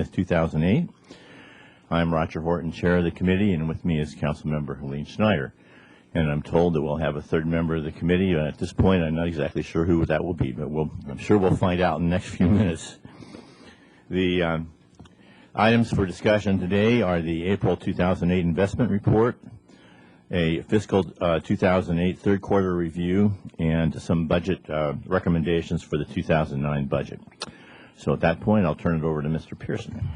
2008. I'm Roger Horton, Chair of the committee, and with me is Councilmember Helene Schneider. And I'm told that we'll have a third member of the committee. At this point, I'm not exactly sure who that will be, but I'm sure we'll find out in the next few minutes. The items for discussion today are the April 2008 investment report, a fiscal 2008 third quarter review, and some budget recommendations for the 2009 budget. So at that point, I'll turn it over to Mr. Pearson.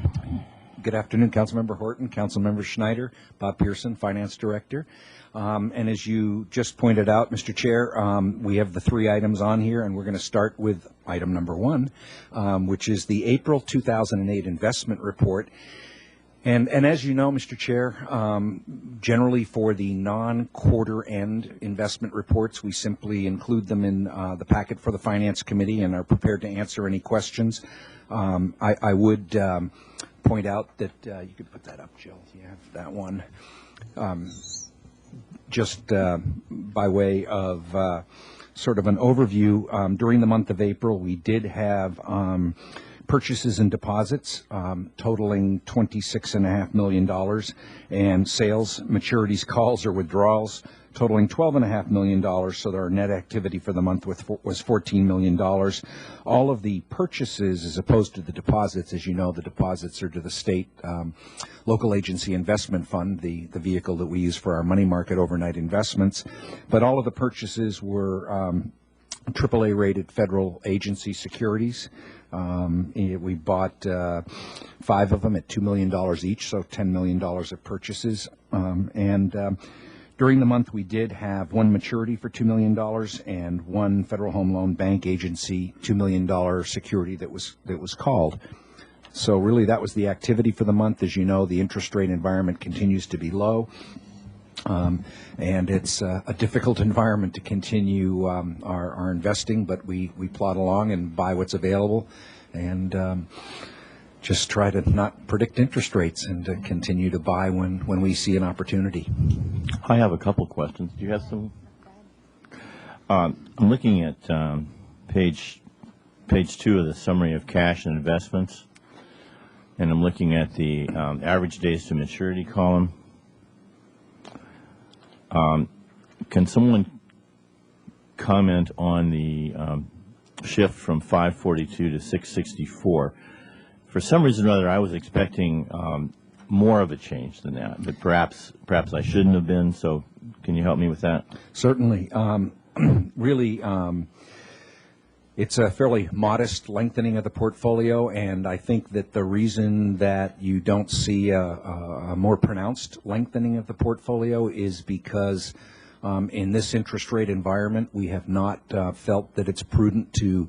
Good afternoon, Councilmember Horton, Councilmember Schneider, Bob Pearson, Finance Director. And as you just pointed out, Mr. Chair, we have the three items on here, and we're going to start with item number one, which is the April 2008 investment report. And as you know, Mr. Chair, generally for the non-quarter end investment reports, we simply include them in the packet for the Finance Committee and are prepared to answer any questions. I would point out that you could put that up, Jill. You have that one. Just by way of sort of an overview, during the month of April, we did have purchases and deposits totaling $26.5 million, and sales, maturities, calls, or withdrawals totaling $12.5 million, so our net activity for the month was $14 million. All of the purchases, as opposed to the deposits, as you know, the deposits are to the state local agency investment fund, the vehicle that we use for our money market overnight investments. But all of the purchases were AAA rated federal agency securities. We bought 5 of them at $2 million each, so $10 million of purchases. During the month, we did have one maturity for $2 million and one Federal Home Loan Bank Agency $2 million security that was called. So really, that was the activity for the month. As you know, the interest rate environment continues to be low. And it's a difficult environment to continue our investing, but we plod along and buy what's available and just try to not predict interest rates and to continue to buy when we see an opportunity. I have a couple questions. Do you have some? I'm looking at page 2 of the summary of cash and investments, and I'm looking at the average days to maturity column. Can someone comment on the shift from 542 to 664? For some reason or other, I was expecting more of a change than that, but perhaps I shouldn't have been. So, can you help me with that? Certainly. Really, it's a fairly modest lengthening of the portfolio, and I think that the reason that you don't see a more pronounced lengthening of the portfolio is because in this interest rate environment, we have not felt that it's prudent to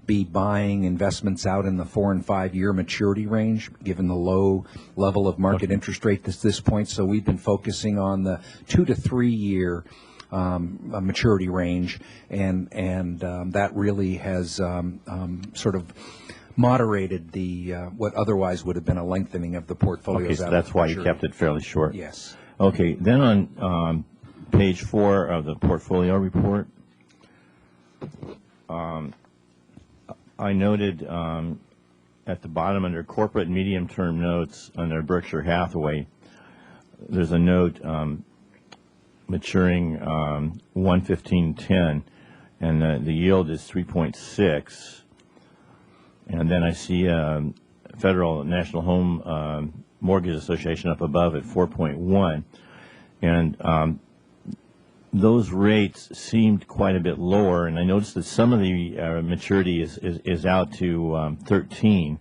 be buying investments out in the 4 and 5 year maturity range, given the low level of market interest rate at this point. So we've been focusing on the 2 to 3 year maturity range, and that really has sort of moderated the what otherwise would have been a lengthening of the portfolio. Okay, so that's why you kept it fairly short. Yes. Okay, then on page 4 of the portfolio report, I noted at the bottom under corporate and medium-term notes under Berkshire Hathaway, there's a note maturing 1/15/10, and the yield is 3.6. And then I see Federal National Home Mortgage Association up above at 4.1, and those rates seemed quite a bit lower. And I noticed that some of the maturity is out to 13,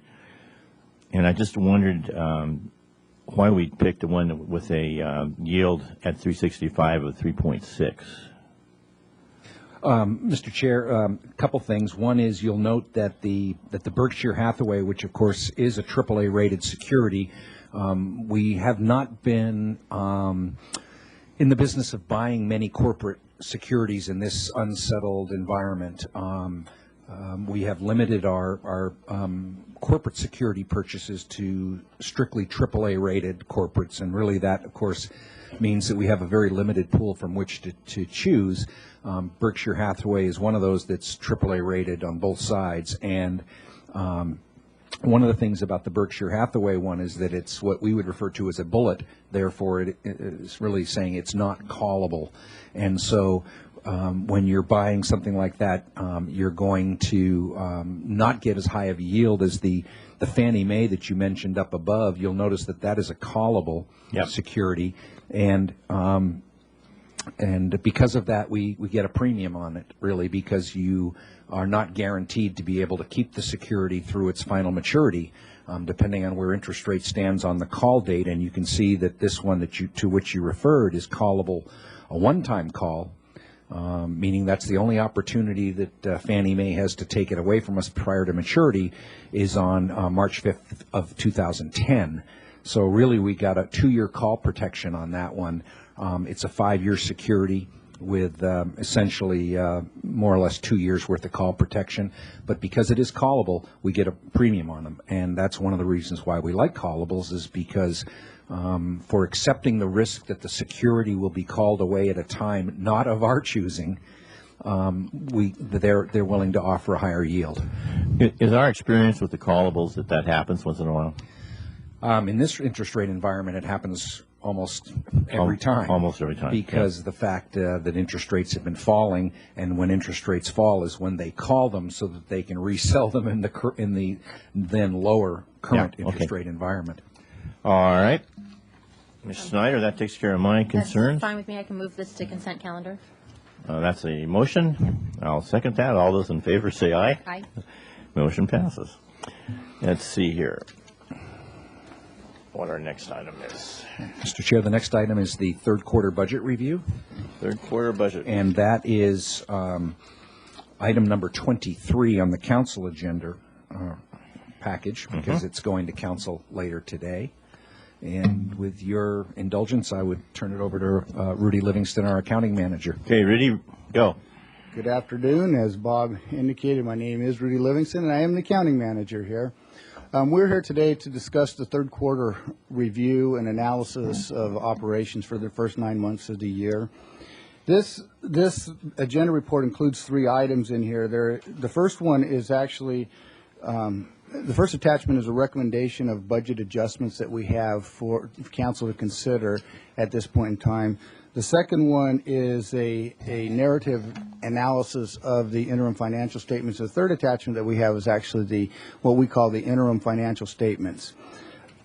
and I just wondered why we picked the one with a yield at 365 of 3.6. Mr. Chair, a couple things. One is you'll note that the Berkshire Hathaway, which of course is a AAA rated security, we have not been in the business of buying many corporate securities in this unsettled environment. We have limited our corporate security purchases to strictly AAA rated corporates, and really that, of course, means that we have a very limited pool from which to choose. Berkshire Hathaway is one of those that's AAA rated on both sides, and One of the things about the Berkshire Hathaway one is that it's what we would refer to as a bullet. Therefore, it is really saying it's not callable. And so when you're buying something like that, you're going to not get as high of a yield as the Fannie Mae that you mentioned up above. You'll notice that that is a callable security. And because of that, we get a premium on it, really, because you are not guaranteed to be able to keep the security through its final maturity, depending on where interest rate stands on the call date. And you can see that this one to which you referred is callable, a one-time call, meaning that's the only opportunity that Fannie Mae has to take it away from us prior to maturity is on March 5th of 2010. So really, we got a 2-year call protection on that one. It's a 5-year security with essentially more or less 2 years worth of call protection. But because it is callable, we get a premium on them. And that's one of the reasons why we like callables, is because for accepting the risk that the security will be called away at a time not of our choosing, they're willing to offer a higher yield. Is our experience with the callables that happens once in a while? In this interest rate environment, it happens almost every time. Almost every time. Because the fact that interest rates have been falling, and when interest rates fall is when they call them so that they can resell them in the then lower current interest rate environment. All right. Ms. Snyder, that takes care of my concerns. That's fine with me. I can move this to consent calendar. That's a motion. I'll second that. All those in favor say aye. Aye. Motion passes. Let's see here what our next item is. Mr. Chair, the next item is the third quarter budget review. Third quarter budget. And that is item number 23 on the council agenda package, because it's going to council later today. And with your indulgence, I would turn it over to Rudy Livingston, our accounting manager. Okay, Rudy, go. Good afternoon. As Bob indicated, my name is Rudy Livingston, and I am the accounting manager here. We're here today to discuss the third quarter review and analysis of operations for the first 9 months of the year. This agenda report includes 3 items in here. The first one is actually the first attachment is a recommendation of budget adjustments that we have for council to consider at this point in time. The second one is a narrative analysis of the interim financial statements. The third attachment that we have is actually what we call the interim financial statements.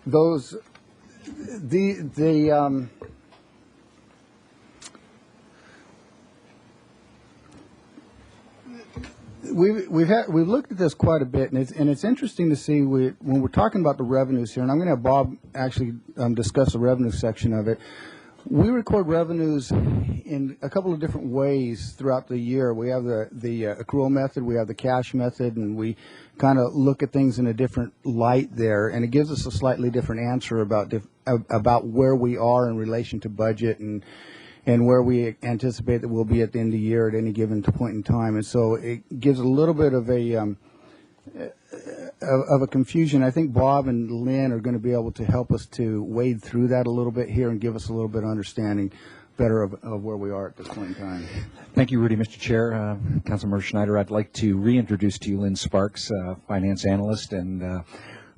We've looked at this quite a bit, and it's interesting to see when we're talking about the revenues here, and I'm going to have Bob actually discuss the revenue section of it. We record revenues in a couple of different ways throughout the year. We have the accrual method, we have the cash method, and we kind of look at things in a different light there, and it gives us a slightly different answer about where we are in relation to budget and where we anticipate that we'll be at the end of the year at any given point in time. And so it gives a little bit of a confusion. I think Bob and Lynn are going to be able to help us to wade through that a little bit here and give us a little bit of understanding better of where we are at this point in time. Thank you, Rudy. Mr. Chair, Councilmember Schneider, I'd like to reintroduce to you Lynn Sparks, finance analyst and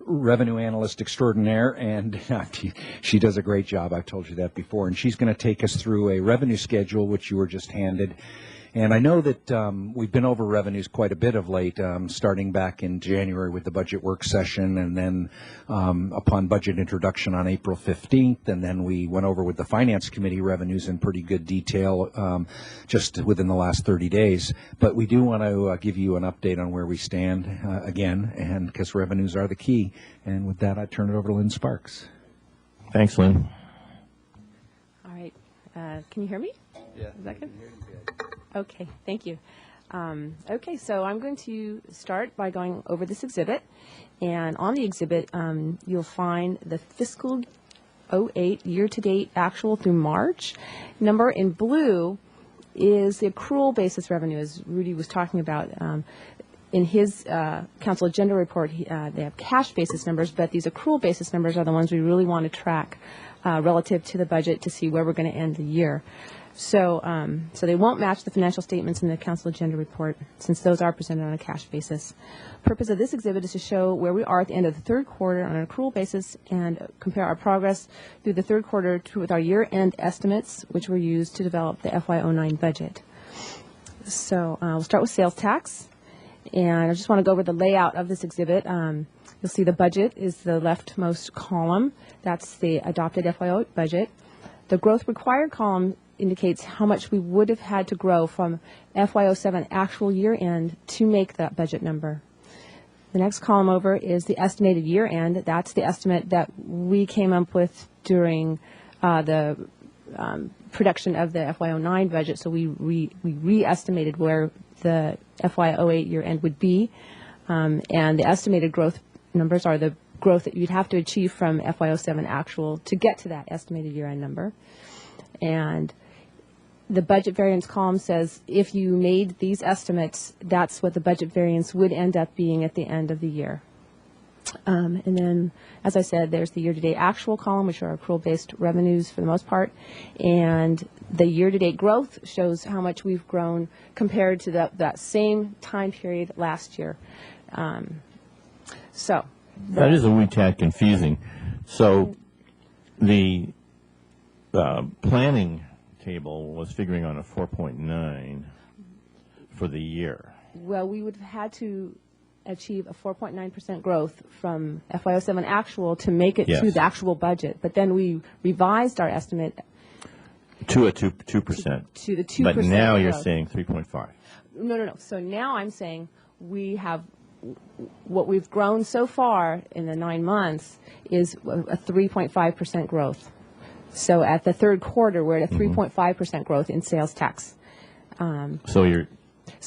revenue analyst extraordinaire, and she does a great job. I've told you that before, and she's going to take us through a revenue schedule, which you were just handed. And I know that we've been over revenues quite a bit of late, starting back in January with the budget work session, and then upon budget introduction on April 15th, and then we went over with the Finance Committee revenues in pretty good detail just within the last 30 days. But we do want to give you an update on where we stand again, and because revenues are the key. And with that, I turn it over to Lynn Sparks. Thanks, Lynn. All right. Can you hear me? Yeah. Is that good? Okay, thank you. Okay, so I'm going to start by going over this exhibit. And on the exhibit, you'll find the fiscal 08 year-to-date actual through March. Number in blue is the accrual basis revenue, as Rudy was talking about. In his council agenda report, they have cash basis numbers, but these accrual basis numbers are the ones we really want to track relative to the budget to see where we're going to end the year. So, so they won't match the financial statements in the council agenda report, since those are presented on a cash basis. Purpose of this exhibit is to show where we are at the end of the third quarter on an accrual basis and compare our progress through the third quarter with our year-end estimates, which were used to develop the FY09 budget. So we'll start with sales tax, and I just want to go over the layout of this exhibit. You'll see the budget is the leftmost column. That's the adopted FY08 budget. The growth required column indicates how much we would have had to grow from FY07 actual year end to make that budget number. The next column over is the estimated year end. That's the estimate that we came up with during the production of the FY09 budget. So we re-estimated where the FY08 year end would be. And the estimated growth numbers are the growth that you'd have to achieve from FY07 actual to get to that estimated year end number. And the budget variance column says if you made these estimates, that's what the budget variance would end up being at the end of the year. And then, as I said, there's the year-to-date actual column, which are accrual-based revenues for the most part. And the year-to-date growth shows how much we've grown compared to that same time period last year. So that is a wee tad confusing. So the planning table was figuring on a 4.9 for the year. Well, we would have had to achieve a 4.9% growth from FY07 actual to make it to the actual budget. But then we revised our estimate to a 2%. To the 2%. But now you're growth. saying 3.5. No. So now I'm saying we have what we've grown so far in the 9 months is a 3.5% growth. So at the third quarter, we're at a 3.5% growth in sales tax. So you're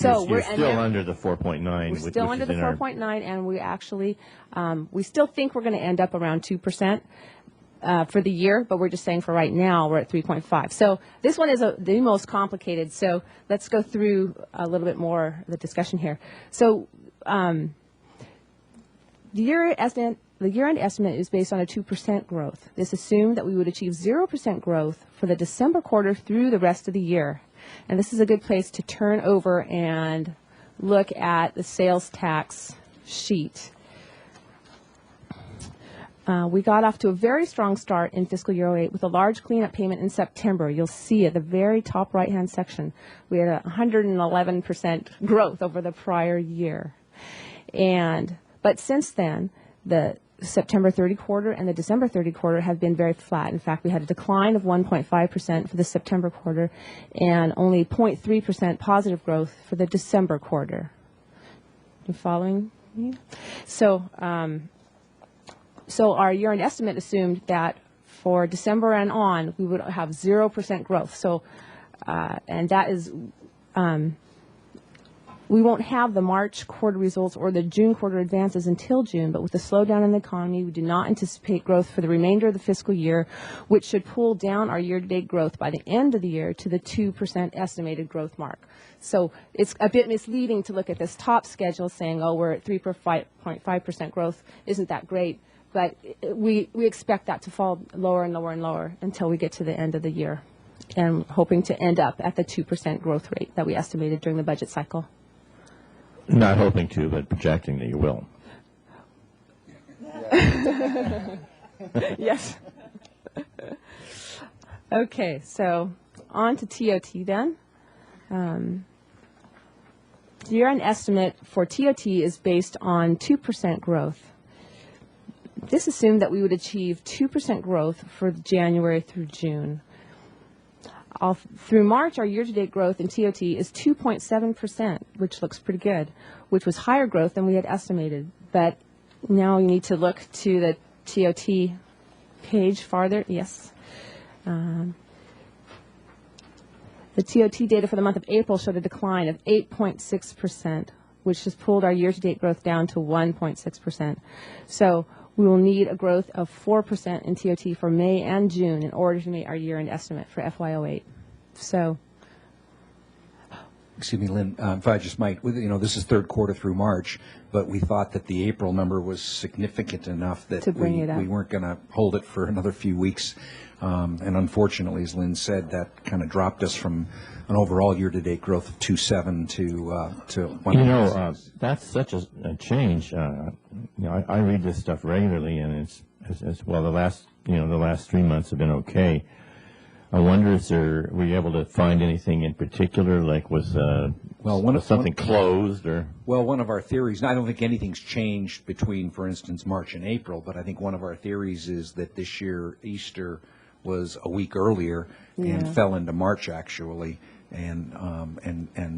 we're still under the 4.9. We're still under the 4.9, and we actually we still think we're going to end up around 2% for the year, but we're just saying for right now we're at 3.5. So this one is the most complicated. So let's go through a little bit more of the discussion here. So the year-end estimate is based on a 2% growth. This assumed that we would achieve 0% growth for the December quarter through the rest of the year. And this is a good place to turn over and look at the sales tax sheet. We got off to a very strong start in fiscal year 08 with a large cleanup payment in September. You'll see at the very top right-hand section, we had 111% growth over the prior year. But since then, the September 30 quarter and the December 30 quarter have been very flat. In fact, we had a decline of 1.5% for the September quarter and only 0.3% positive growth for the December quarter. You following me? So our year-end estimate assumed that for December and on, we would have 0% growth. So, and that is, we won't have the March quarter results or the June quarter advances until June, but with the slowdown in the economy, we do not anticipate growth for the remainder of the fiscal year, which should pull down our year-to-date growth by the end of the year to the 2% estimated growth mark. So it's a bit misleading to look at this top schedule saying, oh, we're at 3.5% growth. Isn't that great? But we expect that to fall lower and lower and lower until we get to the end of the year, and hoping to end up at the 2% growth rate that we estimated during the budget cycle. Not hoping to, but projecting that you will. Yes. Okay, so on to TOT then. The year-end estimate for TOT is based on 2% growth. This assumed that we would achieve 2% growth for January through June. Through March, our year-to-date growth in TOT is 2.7%, which looks pretty good, which was higher growth than we had estimated. But now you need to look to the TOT page farther. Yes. The TOT data for the month of April showed a decline of 8.6%, which has pulled our year-to-date growth down to 1.6%. So we will need a growth of 4% in TOT for May and June in order to meet our year-end estimate for FY08. So Excuse me, Lynn, if I just might, this is third quarter through March, but we thought that the April number was significant enough that To bring it up. we weren't going to hold it for another few weeks. And unfortunately, as Lynn said, that kind of dropped us from an overall year-to-date growth of 2.7 to 1.6. That's such a change. I read this stuff regularly, and it's well, the last 3 months have been okay. I wonder, were you able to find anything in particular, like was something closed or? Well, one of our theories, and I don't think anything's changed between, for instance, March and April, but I think one of our theories is that this year Easter was a week earlier and fell into March actually, and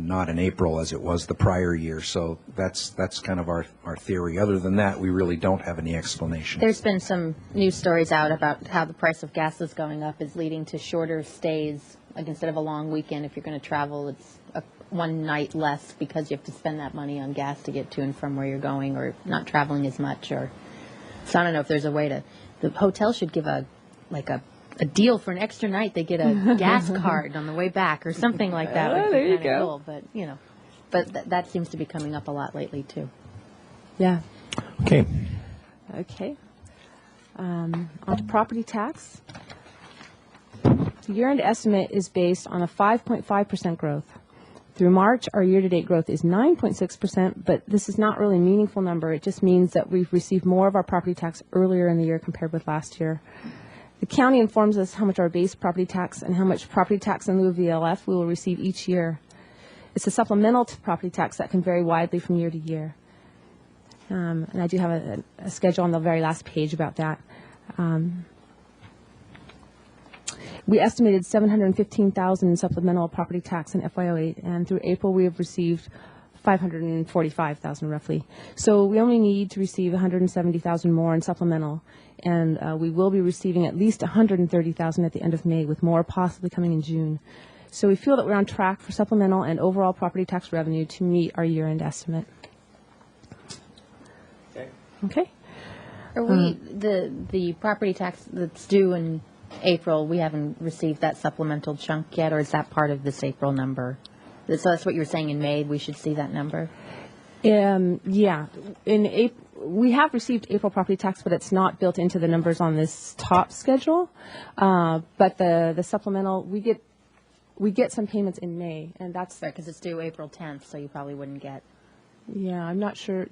not in April as it was the prior year. So that's kind of our theory. Other than that, we really don't have any explanation. There's been some news stories out about how the price of gas is going up is leading to shorter stays. Like instead of a long weekend, if you're going to travel, it's one night less because you have to spend that money on gas to get to and from where you're going, or not traveling as much. So I don't know if there's a way the hotel should give a deal for an extra night. They get a gas card on the way back or something like that. Oh, there you go. Cool, but that seems to be coming up a lot lately too. Yeah. Okay. Okay. On to property tax. The year-end estimate is based on a 5.5% growth. Through March, our year-to-date growth is 9.6%, but this is not really a meaningful number. It just means that we've received more of our property tax earlier in the year compared with last year. The county informs us how much our base property tax and how much property tax in lieu of VLF we will receive each year. It's a supplemental to property tax that can vary widely from year to year. And I do have a schedule on the very last page about that. We estimated $715,000 in supplemental property tax in FY08, and through April we have received $545,000 roughly. So we only need to receive $170,000 more in supplemental, and we will be receiving at least $130,000 at the end of May, with more possibly coming in June. So we feel that we're on track for supplemental and overall property tax revenue to meet our year-end estimate. Okay. Are we the property tax that's due in April? We haven't received that supplemental chunk yet, or is that part of this April number? So that's what you were saying in May. We should see that number. Yeah. In April, we have received April property tax, but it's not built into the numbers on this top schedule. But the supplemental, we get some payments in May, and that's Right, because it's due April 10th, so you probably wouldn't get. Yeah, I'm not sure.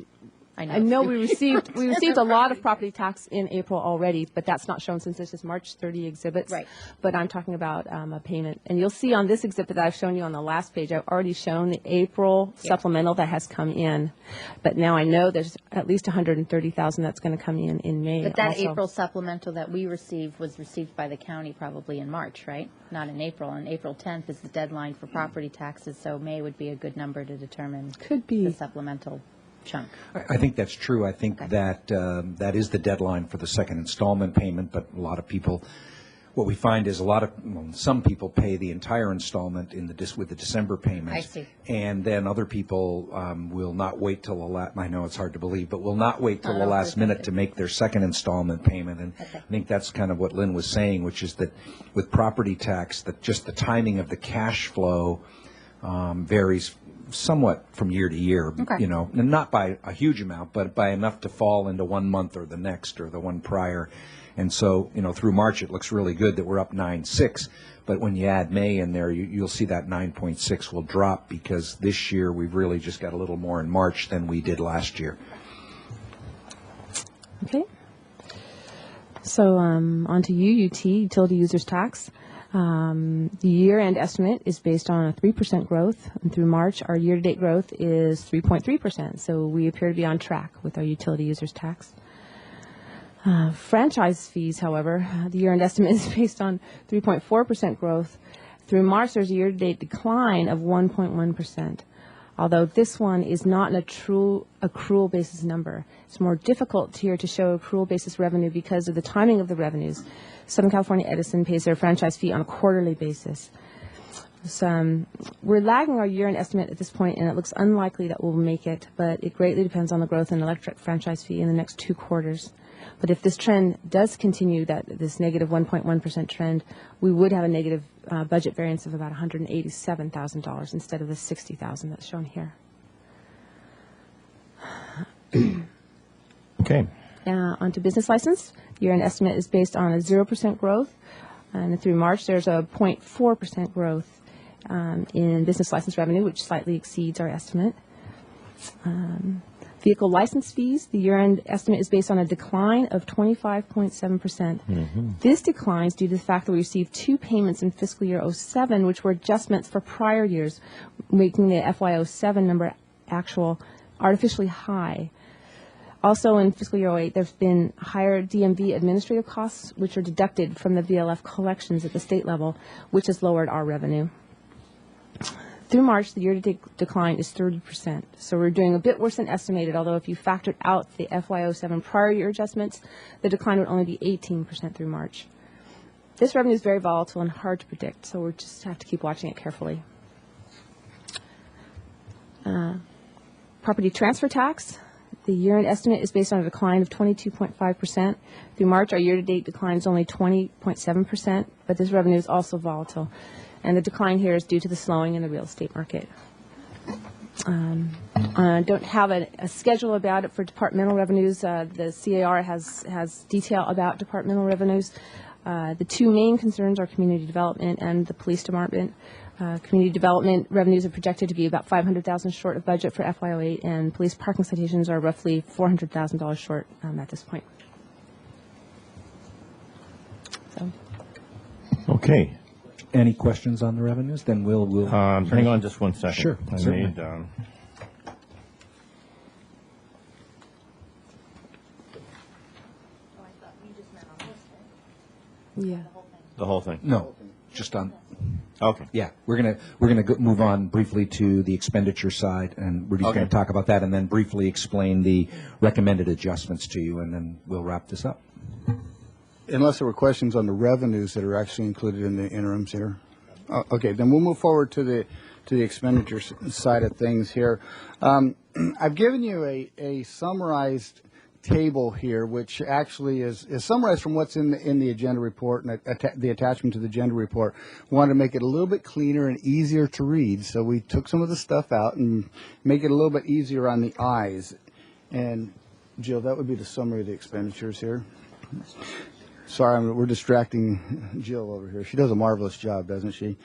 I know we received a lot of property tax in April already, but that's not shown since this is March 30 exhibits. Right. But I'm talking about a payment. And you'll see on this exhibit that I've shown you on the last page, I've already shown the April supplemental that has come in. But now I know there's at least $130,000 that's going to come in May. But that also. April supplemental that we received was received by the county probably in March, right? Not in April. And April 10th is the deadline for property taxes, so May would be a good number to determine Could be. the supplemental chunk. I think that's true. I think that that is the deadline for the second installment payment, but a lot of people, what we find is some people pay the entire installment with the December payment. I see. And then other people will not wait till I know it's hard to believe, but will not wait till the last minute to make their second installment payment. And I think that's kind of what Lynn was saying, which is that with property tax, that just the timing of the cash flow varies somewhat from year to year, and not by a huge amount, but by enough to fall into 1 month or the next or the one prior. And so, through March, it looks really good that we're up 9.6, but when you add May in there, you'll see that 9.6 will drop because this year we've really just got a little more in March than we did last year. Okay. So on to UUT, utility users tax. The year-end estimate is based on a 3% growth, and through March, our year-to-date growth is 3.3%. So we appear to be on track with our utility users tax. Franchise fees, however, the year-end estimate is based on 3.4% growth. Through March, there's a year-to-date decline of 1.1%. Although this one is not a true accrual basis number. It's more difficult here to show accrual basis revenue because of the timing of the revenues. Southern California Edison pays their franchise fee on a quarterly basis. So, we're lagging our year-end estimate at this point, and it looks unlikely that we'll make it, but it greatly depends on the growth in electric franchise fee in the next 2 quarters. But if this trend does continue, this negative 1.1% trend, we would have a negative budget variance of about $187,000 instead of the $60,000 that's shown here. Okay. Onto business license. Year-end estimate is based on a 0% growth, and through March there's a 0.4% growth in business license revenue, which slightly exceeds our estimate. Vehicle license fees, the year-end estimate is based on a decline of 25.7%. This decline is due to the fact that we received 2 payments in fiscal year 07, which were adjustments for prior years, making the FY07 number actual artificially high. Also in fiscal year 08, there's been higher DMV administrative costs, which are deducted from the VLF collections at the state level, which has lowered our revenue. Through March, the year-to-date decline is 30%. So we're doing a bit worse than estimated, although if you factored out the FY07 prior year adjustments, the decline would only be 18% through March. This revenue is very volatile and hard to predict, so we just have to keep watching it carefully. Property transfer tax. The year-end estimate is based on a decline of 22.5%. Through March, our year-to-date decline is only 20.7%, but this revenue is also volatile. And the decline here is due to the slowing in the real estate market. I don't have a schedule about it for departmental revenues. The CAR has detail about departmental revenues. The 2 main concerns are community development and the police department. Community development revenues are projected to be about $500,000 short of budget for FY08, and police parking citations are roughly $400,000 short at this point. So. Okay. Any questions on the revenues? Then we'll Hang on just one second. Sure, I certainly. made, Yeah. the whole thing. No, just on. Okay. Yeah, we're gonna move on briefly to the expenditure side, and Rudy's Okay. going to talk about that, and then briefly explain the recommended adjustments to you, and then we'll wrap this up. Unless there were questions on the revenues that are actually included in the interims here. Okay, then we'll move forward to the expenditure side of things here. I've given you a summarized table here, which actually is summarized from what's in the agenda report and the attachment to the agenda report. We wanted to make it a little bit cleaner and easier to read, so we took some of the stuff out and make it a little bit easier on the eyes. And Jill, that would be the summary of the expenditures here. Sorry, we're distracting Jill over here. She does a marvelous job, doesn't she?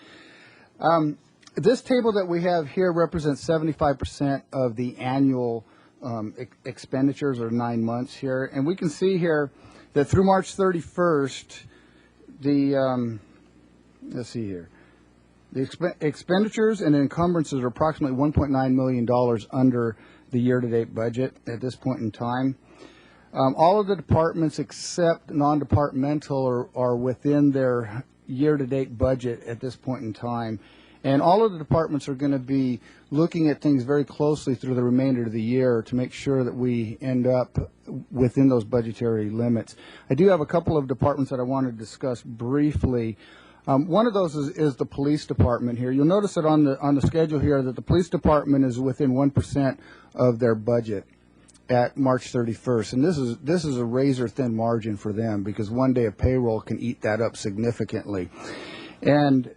This table that we have here represents 75% of the annual expenditures, or 9 months here. And we can see here that through March 31st, let's see here, the expenditures and encumbrances are approximately $1.9 million under the year-to-date budget at this point in time. All of the departments except non-departmental are within their year-to-date budget at this point in time. And all of the departments are going to be looking at things very closely through the remainder of the year to make sure that we end up within those budgetary limits. I do have a couple of departments that I want to discuss briefly. One of those is the police department here. You'll notice that on the schedule here that the police department is within 1% of their budget at March 31st. And this is a razor-thin margin for them, because one day of payroll can eat that up significantly. And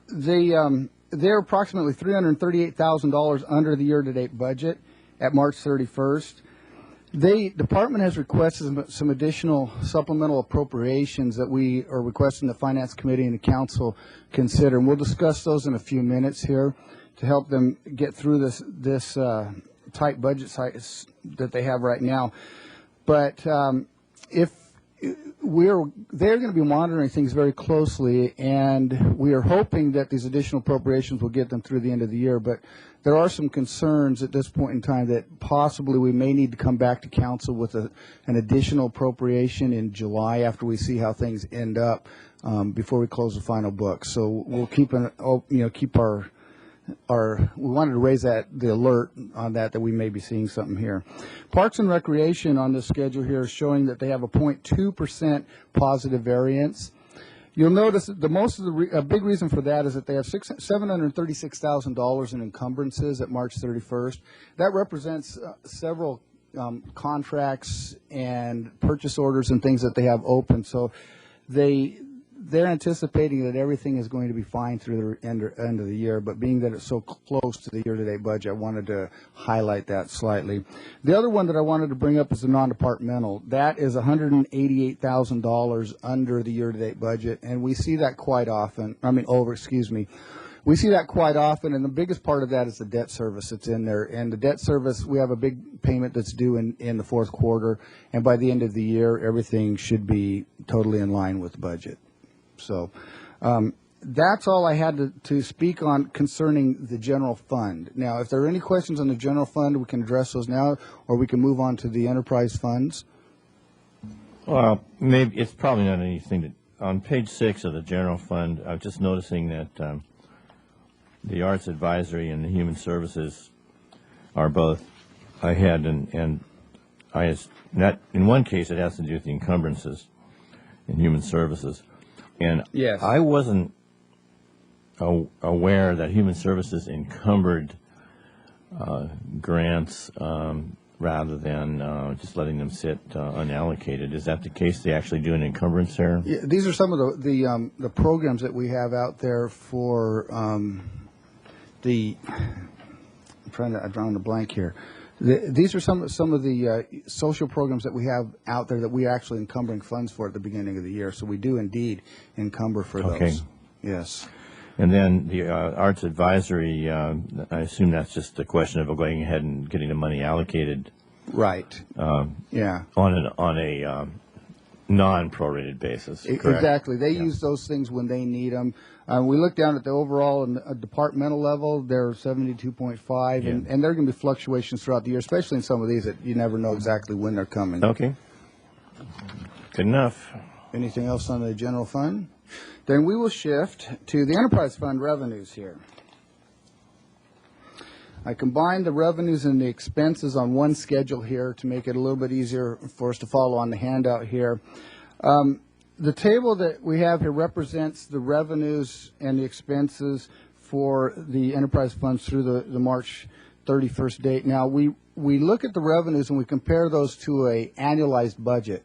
they're approximately $338,000 under the year-to-date budget at March 31st. The department has requested some additional supplemental appropriations that we are requesting the Finance Committee and the Council consider. And we'll discuss those in a few minutes here to help them get through this tight budget size that they have right now. But they're going to be monitoring things very closely, and we are hoping that these additional appropriations will get them through the end of the year. But there are some concerns at this point in time that possibly we may need to come back to council with an additional appropriation in July after we see how things end up before we close the final book. So we'll keep we wanted to raise the alert on that we may be seeing something here. Parks and Recreation on this schedule here is showing that they have a 0.2% positive variance. You'll notice that a big reason for that is that they have $736,000 in encumbrances at March 31st. That represents several contracts and purchase orders and things that they have open. So they're anticipating that everything is going to be fine through the end of the year, but being that it's so close to the year-to-date budget, I wanted to highlight that slightly. The other one that I wanted to bring up is the non-departmental. That is $188,000 under the year-to-date budget, and we see that quite often. We see that quite often, and the biggest part of that is the debt service that's in there. And the debt service, we have a big payment that's due in the fourth quarter, and by the end of the year, everything should be totally in line with budget. So that's all I had to speak on concerning the general fund. Now, if there are any questions on the general fund, we can address those now, or we can move on to the enterprise funds. Well, maybe it's probably not anything that, on page 6 of the general fund, I was just noticing that the Arts Advisory and the Human Services are both ahead, and in one case it has to do with the encumbrances in Human Services. And Yes. I wasn't aware that Human Services encumbered grants rather than just letting them sit unallocated. Is that the case? They actually do an encumbrance there? Yeah, these are some of the programs that we have out there for I'm drawing a blank here. These are some of the social programs that we have out there that we are actually encumbering funds for at the beginning of the year. So we do indeed encumber for those. Okay. Yes. And then the Arts Advisory, I assume that's just a question of going ahead and getting the money allocated. Right. Yeah. On a non-prorated basis, correct? Exactly. They use those things when they need them. We look down at the overall and departmental level, they're 72.5, and there are going to be fluctuations throughout the year, especially in some of these that you never know exactly when they're coming. Okay. Good enough. Anything else on the general fund? Then we will shift to the enterprise fund revenues here. I combined the revenues and the expenses on one schedule here to make it a little bit easier for us to follow on the handout here. The table that we have here represents the revenues and the expenses for the enterprise funds through the March 31st date. Now, we look at the revenues and we compare those to a annualized budget,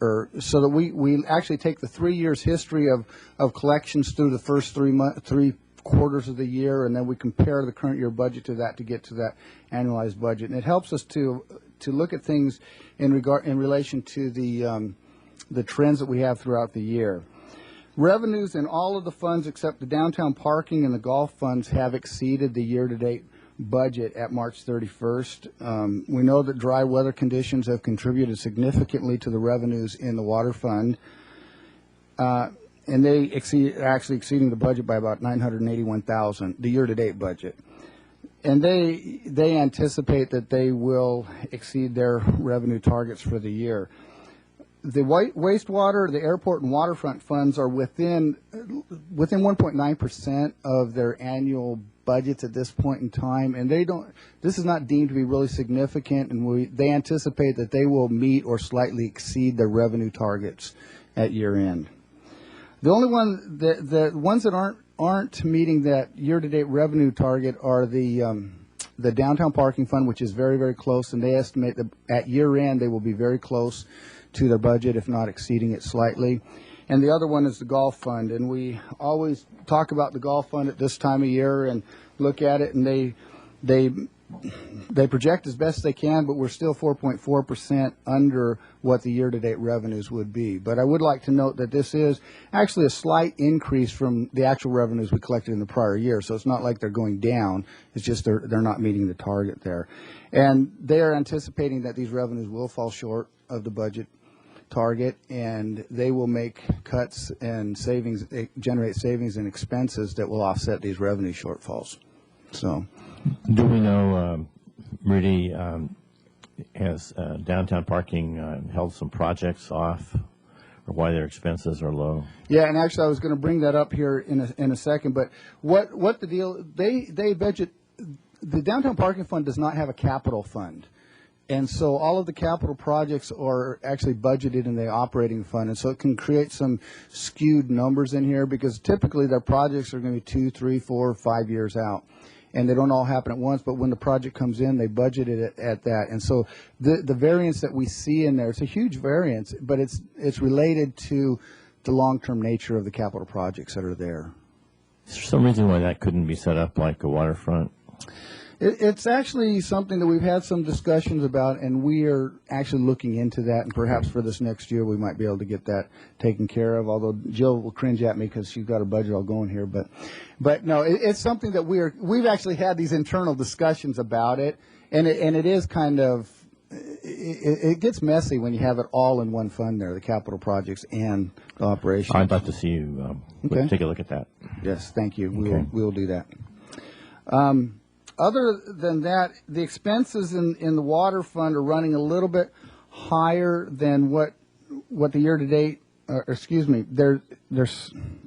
so that we actually take the 3 years history of collections through the first three quarters of the year, and then we compare the current year budget to that to get to that annualized budget. And it helps us to look at things in relation to the trends that we have throughout the year. Revenues in all of the funds except the downtown parking and the golf funds have exceeded the year-to-date budget at March 31st. We know that dry weather conditions have contributed significantly to the revenues in the water fund, and they actually exceeding the budget by about $981,000, the year-to-date budget. And they anticipate that they will exceed their revenue targets for the year. The wastewater, the airport, and waterfront funds are within 1.9% of their annual budgets at this point in time, and this is not deemed to be really significant, and they anticipate that they will meet or slightly exceed their revenue targets at year end. The only ones that aren't meeting that year-to-date revenue target are the downtown parking fund, which is very, very close, and they estimate that at year end they will be very close to their budget, if not exceeding it slightly. And the other one is the golf fund, and we always talk about the golf fund at this time of year and look at it, and they project as best they can, but we're still 4.4% under what the year-to-date revenues would be. But I would like to note that this is actually a slight increase from the actual revenues we collected in the prior year, so it's not like they're going down. It's just they're not meeting the target there. And they are anticipating that these revenues will fall short of the budget target, and they will make cuts and savings, generate savings and expenses that will offset these revenue shortfalls. So, do we know, Rudy, has downtown parking held some projects off, or why their expenses are low? Yeah, and actually I was going to bring that up here in a second, but what the deal, they budget, the downtown parking fund does not have a capital fund. And so all of the capital projects are actually budgeted in the operating fund, and so it can create some skewed numbers in here because typically their projects are going to be 2, 3, 4, 5 years out, and they don't all happen at once. But when the project comes in, they budget it at that, and so the variance that we see in there, it's a huge variance, but it's related to the long-term nature of the capital projects that are there. Is there some reason why that couldn't be set up like a waterfront? It's actually something that we've had some discussions about, and we are actually looking into that, and perhaps for this next year, we might be able to get that taken care of, although Jill will cringe at me because she's got her budget all going here. But no, it's something that we've actually had these internal discussions about it, and it is kind of, it gets messy when you have it all in one fund there, the capital projects and the operations. I'd like to see you Okay. take a look at that. Yes, thank you. Okay. We will do that. Other than that, the expenses in the water fund are running a little bit higher than what the year to date. Excuse me, they're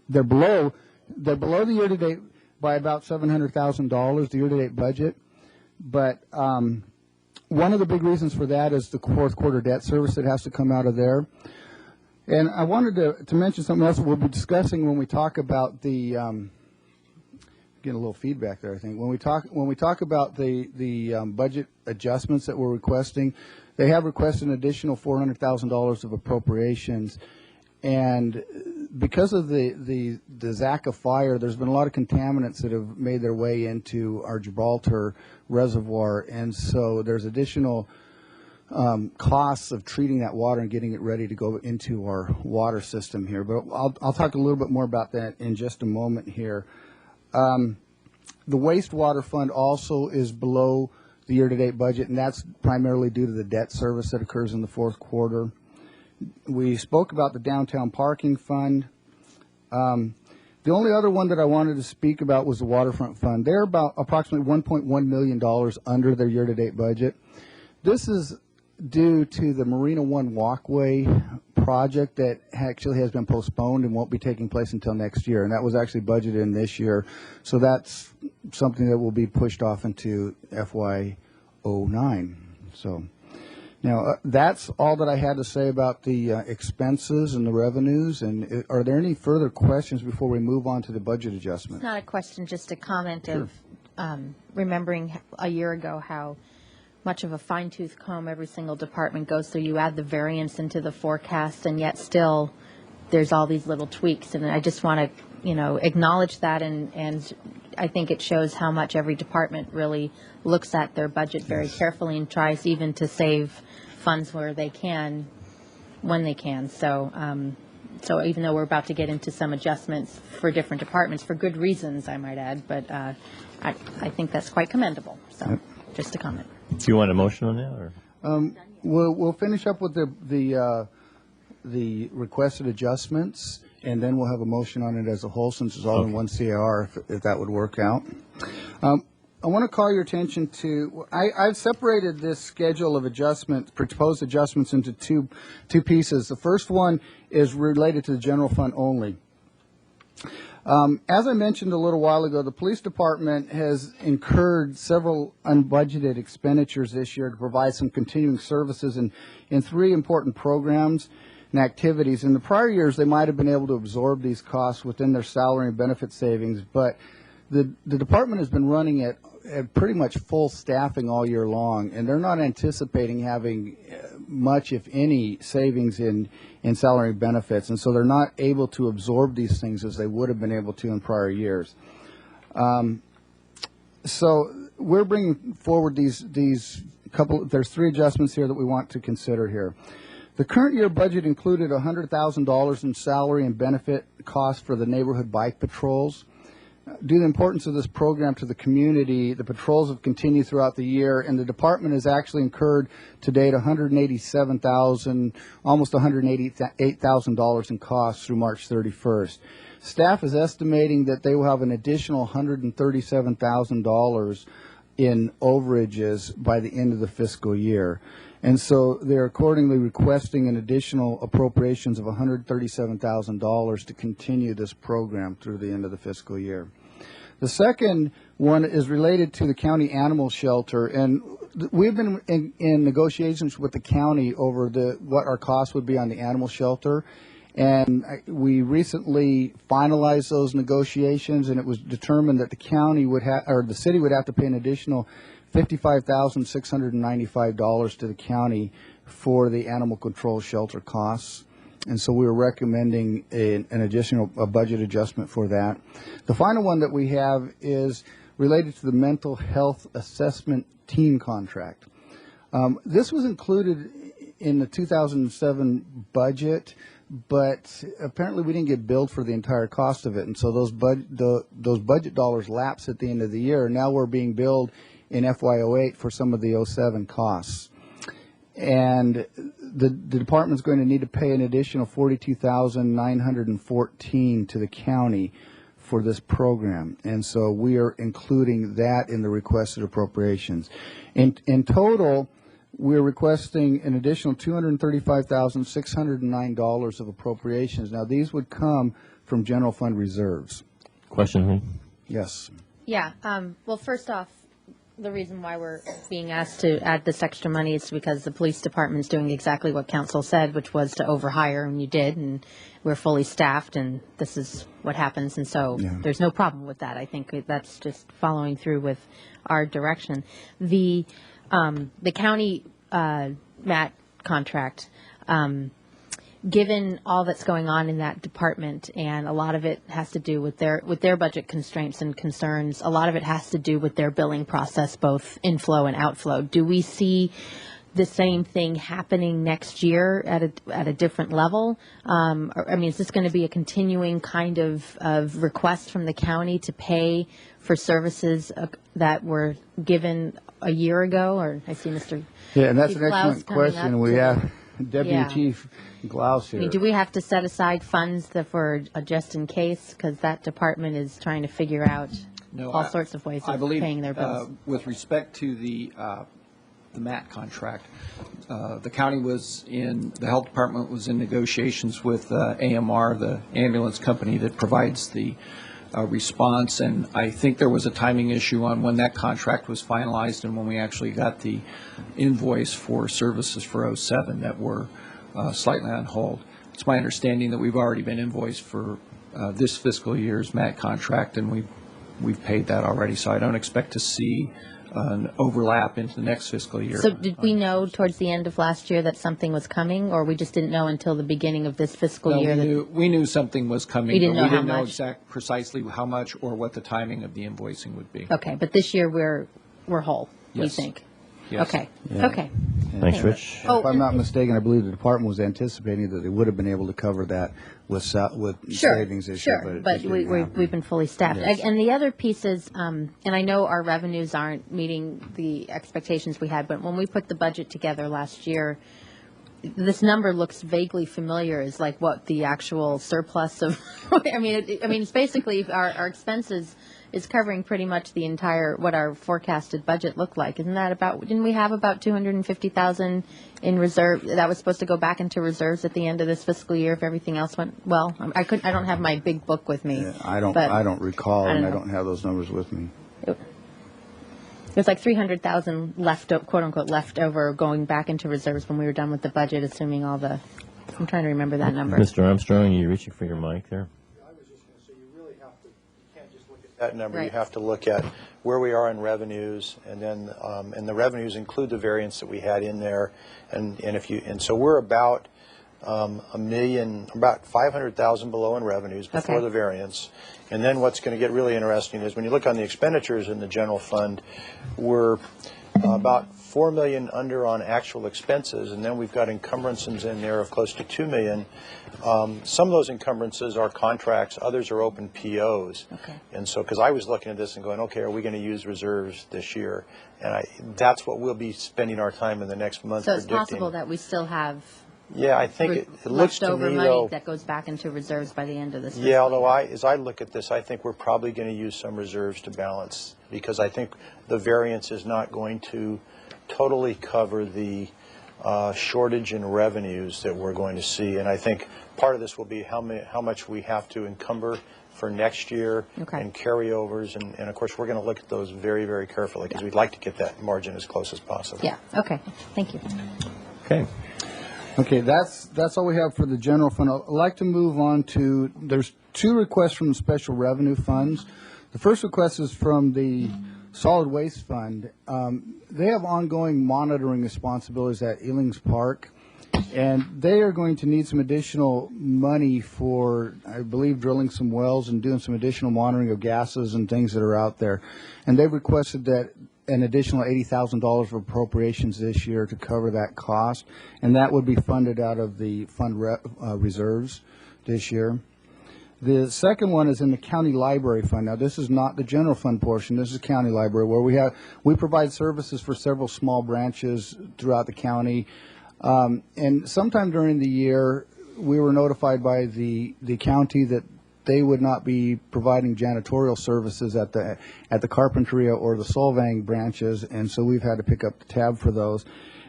below the year to date by about $700,000, the year to date budget. But one of the big reasons for that is the fourth quarter debt service that has to come out of there. And I wanted to mention something else we'll be discussing when we talk about the. Getting a little feedback there, I think. When we talk about the budget adjustments that we're requesting, they have requested an additional $400,000 of appropriations, and because of the Zaka fire, there's been a lot of contaminants that have made their way into our Gibraltar reservoir, and so there's additional costs of treating that water and getting it ready to go into our water system here. But I'll talk a little bit more about that in just a moment here. The wastewater fund also is below the year-to-date budget, and that's primarily due to the debt service that occurs in the fourth quarter. We spoke about the downtown parking fund. The only other one that I wanted to speak about was the waterfront fund. They're about approximately $1.1 million under their year-to-date budget. This is due to the Marina One walkway project that actually has been postponed and won't be taking place until next year, and that was actually budgeted in this year. So that's something that will be pushed off into FY09. So now that's all that I had to say about the expenses and the revenues. And are there any further questions before we move on to the budget adjustment? It's not a question, just a comment Sure. of remembering a year ago how much of a fine-tooth comb every single department goes through. You add the variance into the forecast, and yet still there's all these little tweaks. And I just want to, acknowledge that, and I think it shows how much every department really looks at their budget very carefully and tries even to save funds where they can, when they can. So even though we're about to get into some adjustments for different departments, for good reasons, I might add, but I think that's quite commendable. So just a comment. Do you want a motion on that? Or? We'll finish up with the requested adjustments, and then we'll have a motion on it as a whole, since it's all in one CAR, if that would work out. I want to call your attention to, I've separated this schedule of adjustments, proposed adjustments, into two pieces. The first one is related to the general fund only. As I mentioned a little while ago, the police department has incurred several unbudgeted expenditures this year to provide some continuing services in three important programs and activities. In the prior years, they might have been able to absorb these costs within their salary and benefit savings, but the department has been running at pretty much full staffing all year long, and they're not anticipating having much, if any, savings in salary and benefits, and so they're not able to absorb these things as they would have been able to in prior years. So we're bringing forward these couple. There's three adjustments here that we want to consider here. The current year budget included $100,000 in salary and benefit costs for the neighborhood bike patrols. Due to the importance of this program to the community, the patrols have continued throughout the year, and the department has actually incurred to date $187,000, almost $188,000 in costs through March 31st. Staff is estimating that they will have an additional $137,000 in overages by the end of the fiscal year. And so they're accordingly requesting an additional appropriations of $137,000 to continue this program through the end of the fiscal year. The second one is related to the county animal shelter, and we've been in negotiations with the county over what our costs would be on the animal shelter, and we recently finalized those negotiations, and it was determined that the county would have, or the city would have to pay an additional $55,695 to the county for the animal control shelter costs. And so we were recommending an additional budget adjustment for that. The final one that we have is related to the mental health assessment team contract. This was included in the 2007 budget, but apparently we didn't get billed for the entire cost of it, and so those budget dollars lapse at the end of the year. Now we're being billed in FY08 for some of the 07 costs. And the department's going to need to pay an additional $42,914 to the county for this program. And so we are including that in the requested appropriations. In total, we're requesting an additional $235,609 of appropriations. Now, these would come from general fund reserves. Question, Lee? Yes. Yeah, well, first off, the reason why we're being asked to add this extra money is because the police department's doing exactly what council said, which was to overhire, and you did, and we're fully staffed, and this is what happens, and so there's no problem with that. I think that's just following through with our direction. The county MAT contract, given all that's going on in that department, and a lot of it has to do with their budget constraints and concerns, a lot of it has to do with their billing process, both inflow and outflow. Do we see the same thing happening next year at a different level? I mean, is this going to be a continuing kind of request from the county to pay for services that were given a year ago? Or I see Mr. Yeah, and that's Chief an Klaus excellent coming question. up We to- have Deputy Yeah. Chief Klaus I here. mean, do we have to set aside funds for a just in case? Because that department is trying to figure out No, all I- sorts of ways I of believe, paying their bills. with respect to the MAT contract, the county was the health department was in negotiations with AMR, the ambulance company that provides the response, and I think there was a timing issue on when that contract was finalized and when we actually got the invoice for services for 07 that were slightly on hold. It's my understanding that we've already been invoiced for this fiscal year's MAT contract, and we've paid that already, so I don't expect to see an overlap into the next fiscal year. So did we know towards the end of last year that something was coming, or we just didn't know until the beginning of this fiscal No, year? we knew something was coming, We didn't but know we how didn't know much. precisely how much or what the timing of the invoicing would be. Okay, but this year we're whole, we Yes. think? Yes. Okay, okay. Thanks, Rich. Oh, If I'm not mistaken, I believe the department was anticipating that they would have been able to cover that with savings issue. Sure, it but just didn't happen. we've been fully staffed. Yes. And the other piece is, and I know our revenues aren't meeting the expectations we had, but when we put the budget together last year, this number looks vaguely familiar as like what the actual surplus of, I mean, it's basically our expenses is covering pretty much the entire, what our forecasted budget looked like. Isn't that didn't we have about 250,000 in reserve? That was supposed to go back into reserves at the end of this fiscal year if everything else went well? I don't have my big book with me. Yeah, I don't recall, I don't and I know. don't have those numbers with me. There's like 300,000 quote unquote left over going back into reserves when we were done with the budget, assuming all the, I'm trying to remember that number. Mr. Armstrong, you reaching for your mic there? I was just going to say, you really have to, you can't just look at that number. You Right. have to look at where we are in revenues, and then, and the revenues include the variance that we had in there. And so we're about about 500,000 below in revenues before Okay. the variance. And then what's going to get really interesting is when you look on the expenditures in the general fund, we're about 4 million under on actual expenses, and then we've got encumbrances in there of close to 2 million. Some of those encumbrances are contracts, others are open POs. Okay. And so, because I was looking at this and going, okay, are we going to use reserves this year? And that's what we'll be spending our time in the next month So it's predicting. possible that we still have Yeah, I think it looks to leftover me, money though. that goes back into reserves by the end of this fiscal Yeah, year. although as I look at this, I think we're probably going to use some reserves to balance, because I think the variance is not going to totally cover the shortage in revenues that we're going to see. And I think part of this will be how much we have to encumber for next year Okay. and carryovers. And of course, we're going to look at those very, very carefully, because we'd like to get that margin as close as possible. Yeah, okay, thank you. Okay. Okay, that's all we have for the general fund. I'd like to move on to, there's two requests from the special revenue funds. The first request is from the Solid Waste Fund. They have ongoing monitoring responsibilities at Ealing's Park, And they are going to need some additional money for, I believe, drilling some wells and doing some additional monitoring of gases and things that are out there. And they've requested that an additional $80,000 of appropriations this year to cover that cost, and that would be funded out of the fund reserves this year. The second one is in the county library fund. Now, this is not the general fund portion. This is county library, where we provide services for several small branches throughout the county. And sometime during the year, we were notified by the county that they would not be providing janitorial services at the Carpinteria or the Solvang branches, and so we've had to pick up the tab for those.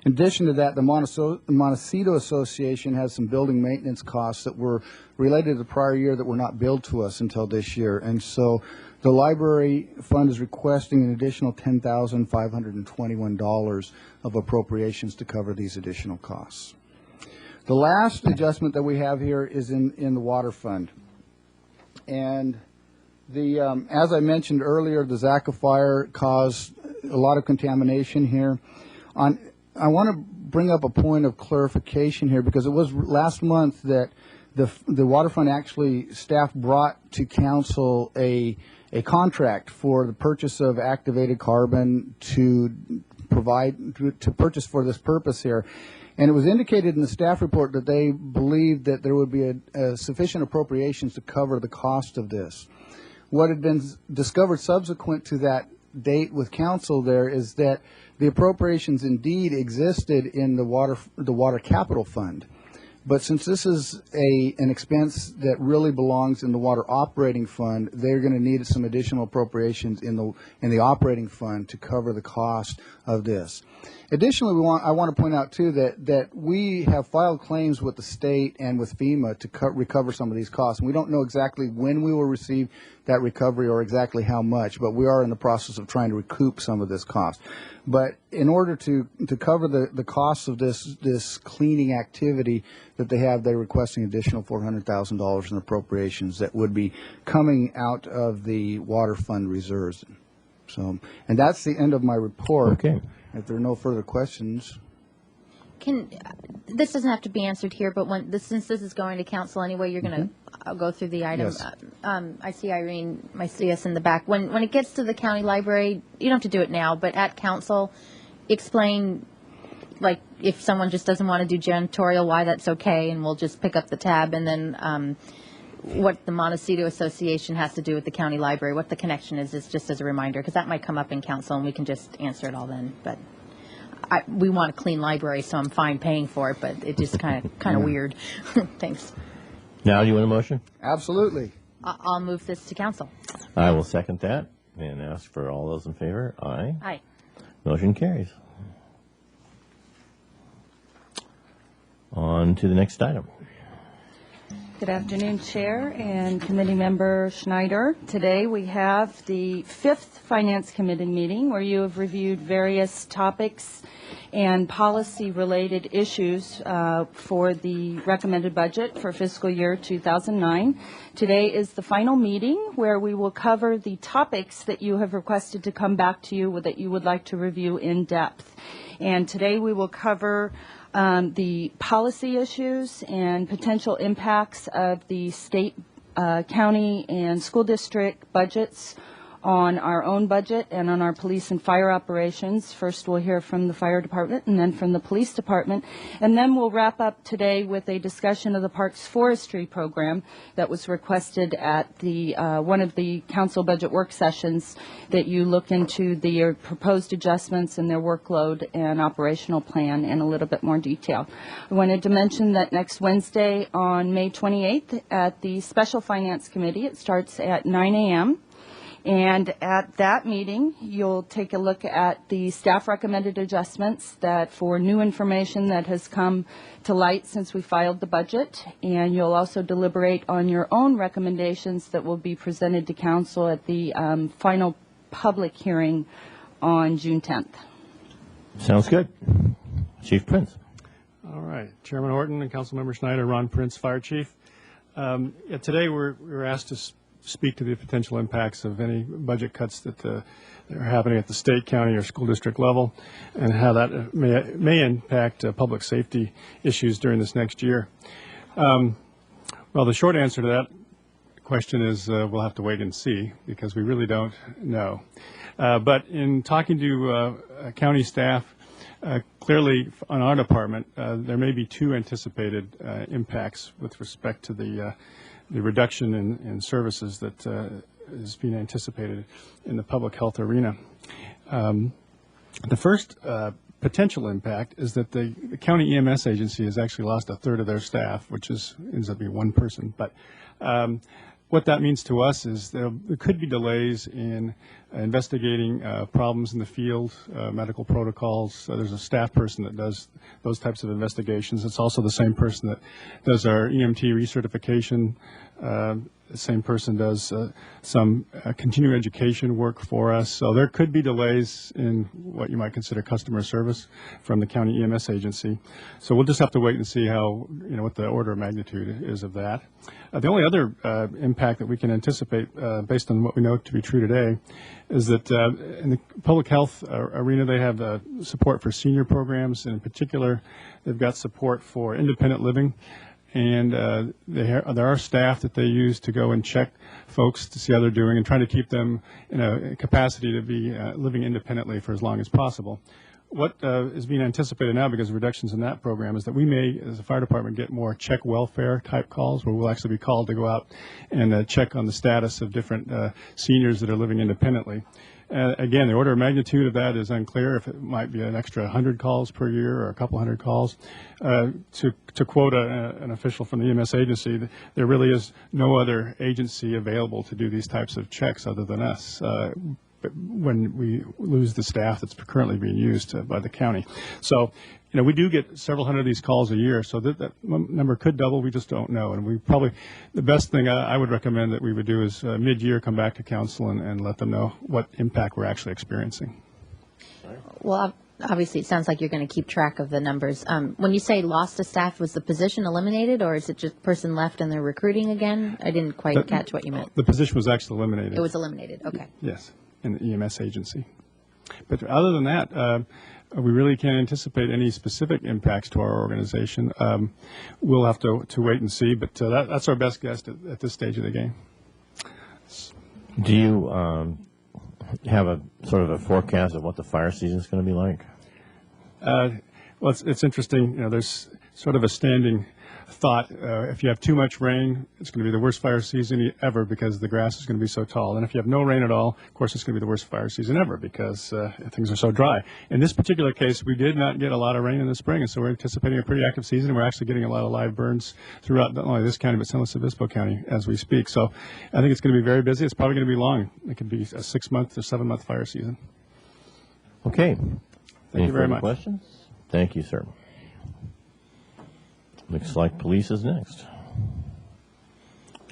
In addition to that, the Montecito Association has some building maintenance costs that were related to the prior year that were not billed to us until this year, and so the library fund is requesting an additional $10,521 of appropriations to cover these additional costs. The last adjustment that we have here is in the water fund. And the as I mentioned earlier, the Zaka fire caused a lot of contamination here. I want to bring up a point of clarification here, because it was last month that the water fund actually, staff brought to council a contract for the purchase of activated carbon to purchase for this purpose here. And it was indicated in the staff report that they believed that there would be a sufficient appropriations to cover the cost of this. What had been discovered subsequent to that date with council there is that the appropriations indeed existed in the water capital fund. But since this is an expense that really belongs in the water operating fund, they're going to need some additional appropriations in the operating fund to cover the cost of this. Additionally, I want to point out too that we have filed claims with the state and with FEMA to recover some of these costs. And we don't know exactly when we will receive that recovery or exactly how much, but we are in the process of trying to recoup some of this cost. But in order to cover the costs of this cleaning activity that they have, they're requesting additional $400,000 in appropriations that would be coming out of the water fund reserves. So, and that's the end of my report. Okay. If there are no further questions. This doesn't have to be answered here, but since this is going to council anyway, you're going to go through the item. Yes. I see Irene Macias in the back. When it gets to the county library, you don't have to do it now, but at council, explain, like, if someone just doesn't want to do janitorial, why that's okay, and we'll just pick up the tab, and then what the Montecito Association has to do with the county library, what the connection is just as a reminder, because that might come up in council, and we can just answer it all then. But we want a clean library, so I'm fine paying for it, but it just kind of weird. Thanks. Now, do you want a motion? Absolutely. I'll move this to council. I will second that and ask for all those in favor. Aye. Aye. Motion carries. On to the next item. Good afternoon, Chair and Committee Member Schneider. Today we have the 5th Finance Committee meeting where you have reviewed various topics and policy-related issues for the recommended budget for fiscal year 2009. Today is the final meeting where we will cover the topics that you have requested to come back to you that you would like to review in depth. And today we will cover the policy issues and potential impacts of the state, county, and school district budgets on our own budget and on our police and fire operations. First, we'll hear from the fire department and then from the police department. And then we'll wrap up today with a discussion of the Parks Forestry program that was requested at the one of the council budget work sessions, that you look into the proposed adjustments and their workload and operational plan in a little bit more detail. I wanted to mention that next Wednesday on May 28th at the Special Finance Committee, it starts at 9 a.m., and at that meeting, you'll take a look at the staff recommended adjustments that for new information that has come to light since we filed the budget. And you'll also deliberate on your own recommendations that will be presented to council at the final public hearing on June 10th. Sounds good. Chief Prince. All right. Chairman Horton and Councilmember Schneider, Ron Prince, Fire Chief. Today we're asked to speak to the potential impacts of any budget cuts that are happening at the state, county, or school district level, and how that may impact public safety issues during this next year. Well, the short answer to that question is we'll have to wait and see, because we really don't know. But in talking to county staff, clearly on our department, there may be two anticipated impacts with respect to the reduction in services that is being anticipated in the public health arena. The first potential impact is that the county EMS agency has actually lost a third of their staff, which ends up being one person. But what that means to us is there could be delays in investigating problems in the field, medical protocols. There's a staff person that does those types of investigations. It's also the same person that does our EMT recertification. The same person does some continuing education work for us. So there could be delays in what you might consider customer service from the county EMS agency. So we'll just have to wait and see how, what the order of magnitude is of that. The only other impact that we can anticipate based on what we know to be true today is that in the public health arena, they have support for senior programs, and in particular, they've got support for independent living. And there are staff that they use to go and check folks to see how they're doing and try to keep them in a capacity to be living independently for as long as possible. What is being anticipated now, because of reductions in that program, is that we may, as a fire department, get more check welfare type calls, where we'll actually be called to go out and check on the status of different seniors that are living independently. Again, the order of magnitude of that is unclear, if it might be an extra 100 calls per year or a couple hundred calls. To quote an official from the EMS agency, there really is no other agency available to do these types of checks other than us when we lose the staff that's currently being used by the county. So, we do get several hundred of these calls a year, so that number could double. We just don't know. And we probably, the best thing I would recommend that we would do is mid-year come back to council and let them know what impact we're actually experiencing. Well, obviously, it sounds like you're going to keep track of the numbers. When you say lost a staff, was the position eliminated, or is it just person left and they're recruiting again? I didn't quite catch what you meant. The position was actually eliminated. It was eliminated. Okay. Yes, in the EMS agency. But other than that, we really can't anticipate any specific impacts to our organization. We'll have to wait and see, but that's our best guess at this stage of the game. Do you have a sort of a forecast of what the fire season is going to be like? Well, it's interesting. There's sort of a standing thought, if you have too much rain, it's going to be the worst fire season ever because the grass is going to be so tall. And if you have no rain at all, of course, it's going to be the worst fire season ever because things are so dry. In this particular case, we did not get a lot of rain in the spring, and so we're anticipating a pretty active season. We're actually getting a lot of live burns throughout not only this county, but San Luis Obispo County as we speak. So I think it's going to be very busy. It's probably going to be long. It could be a 6-month to 7-month fire season. Okay. Thank you very much. Questions? Thank you, sir. Looks like police is next.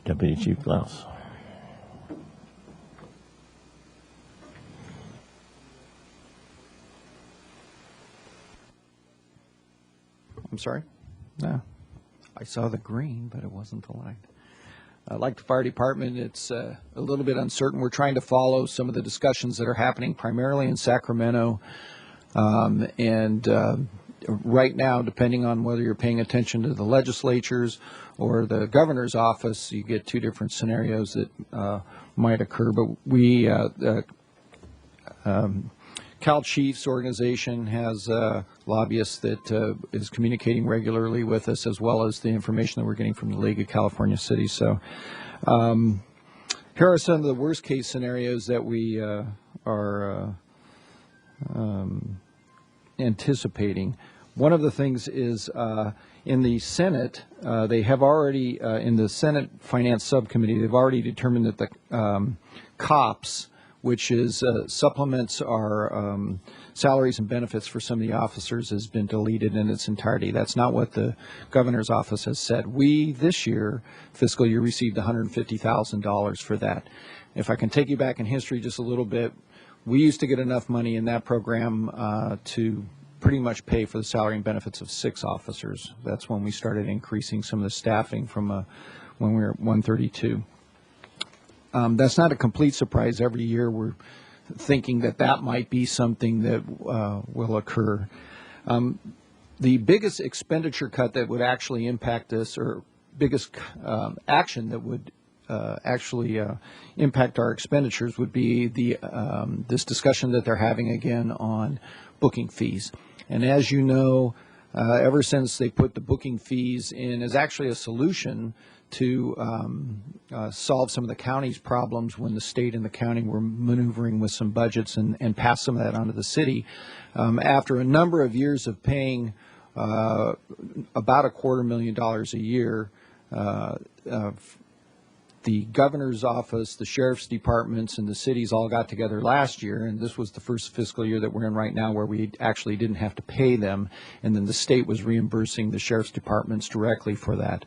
Deputy Chief Klaus. I'm sorry? No. I saw the green, but it wasn't the light. Like the fire department, it's a little bit uncertain. We're trying to follow some of the discussions that are happening primarily in Sacramento. Right now, depending on whether you're paying attention to the legislatures or the governor's office, you get two different scenarios that might occur. But we, Cal Chiefs organization has lobbyists that is communicating regularly with us, as well as the information that we're getting from the League of California Cities. So here are some of the worst case scenarios that we are anticipating. One of the things is in the Senate, they have already, in the Senate Finance Subcommittee, they've already determined that the COPS, which is supplements our salaries and benefits for some of the officers, has been deleted in its entirety. That's not what the governor's office has said. We, this year, fiscal year, received $150,000 for that. If I can take you back in history just a little bit, we used to get enough money in that program to pretty much pay for the salary and benefits of 6 officers. That's when we started increasing some of the staffing from when we were at 132. that's not a complete surprise. Every year we're thinking that that might be something that will occur. The biggest expenditure cut that would actually impact us, or biggest action that would actually impact our expenditures, would be the this discussion that they're having again on booking fees. And as you know, ever since they put the booking fees in as actually a solution to solve some of the county's problems when the state and the county were maneuvering with some budgets and passed some of that onto the city. After a number of years of paying about $250,000 a year, the governor's office, the sheriff's departments, and the cities all got together last year, and this was the first fiscal year that we're in right now where we actually didn't have to pay them, and then the state was reimbursing the sheriff's departments directly for that.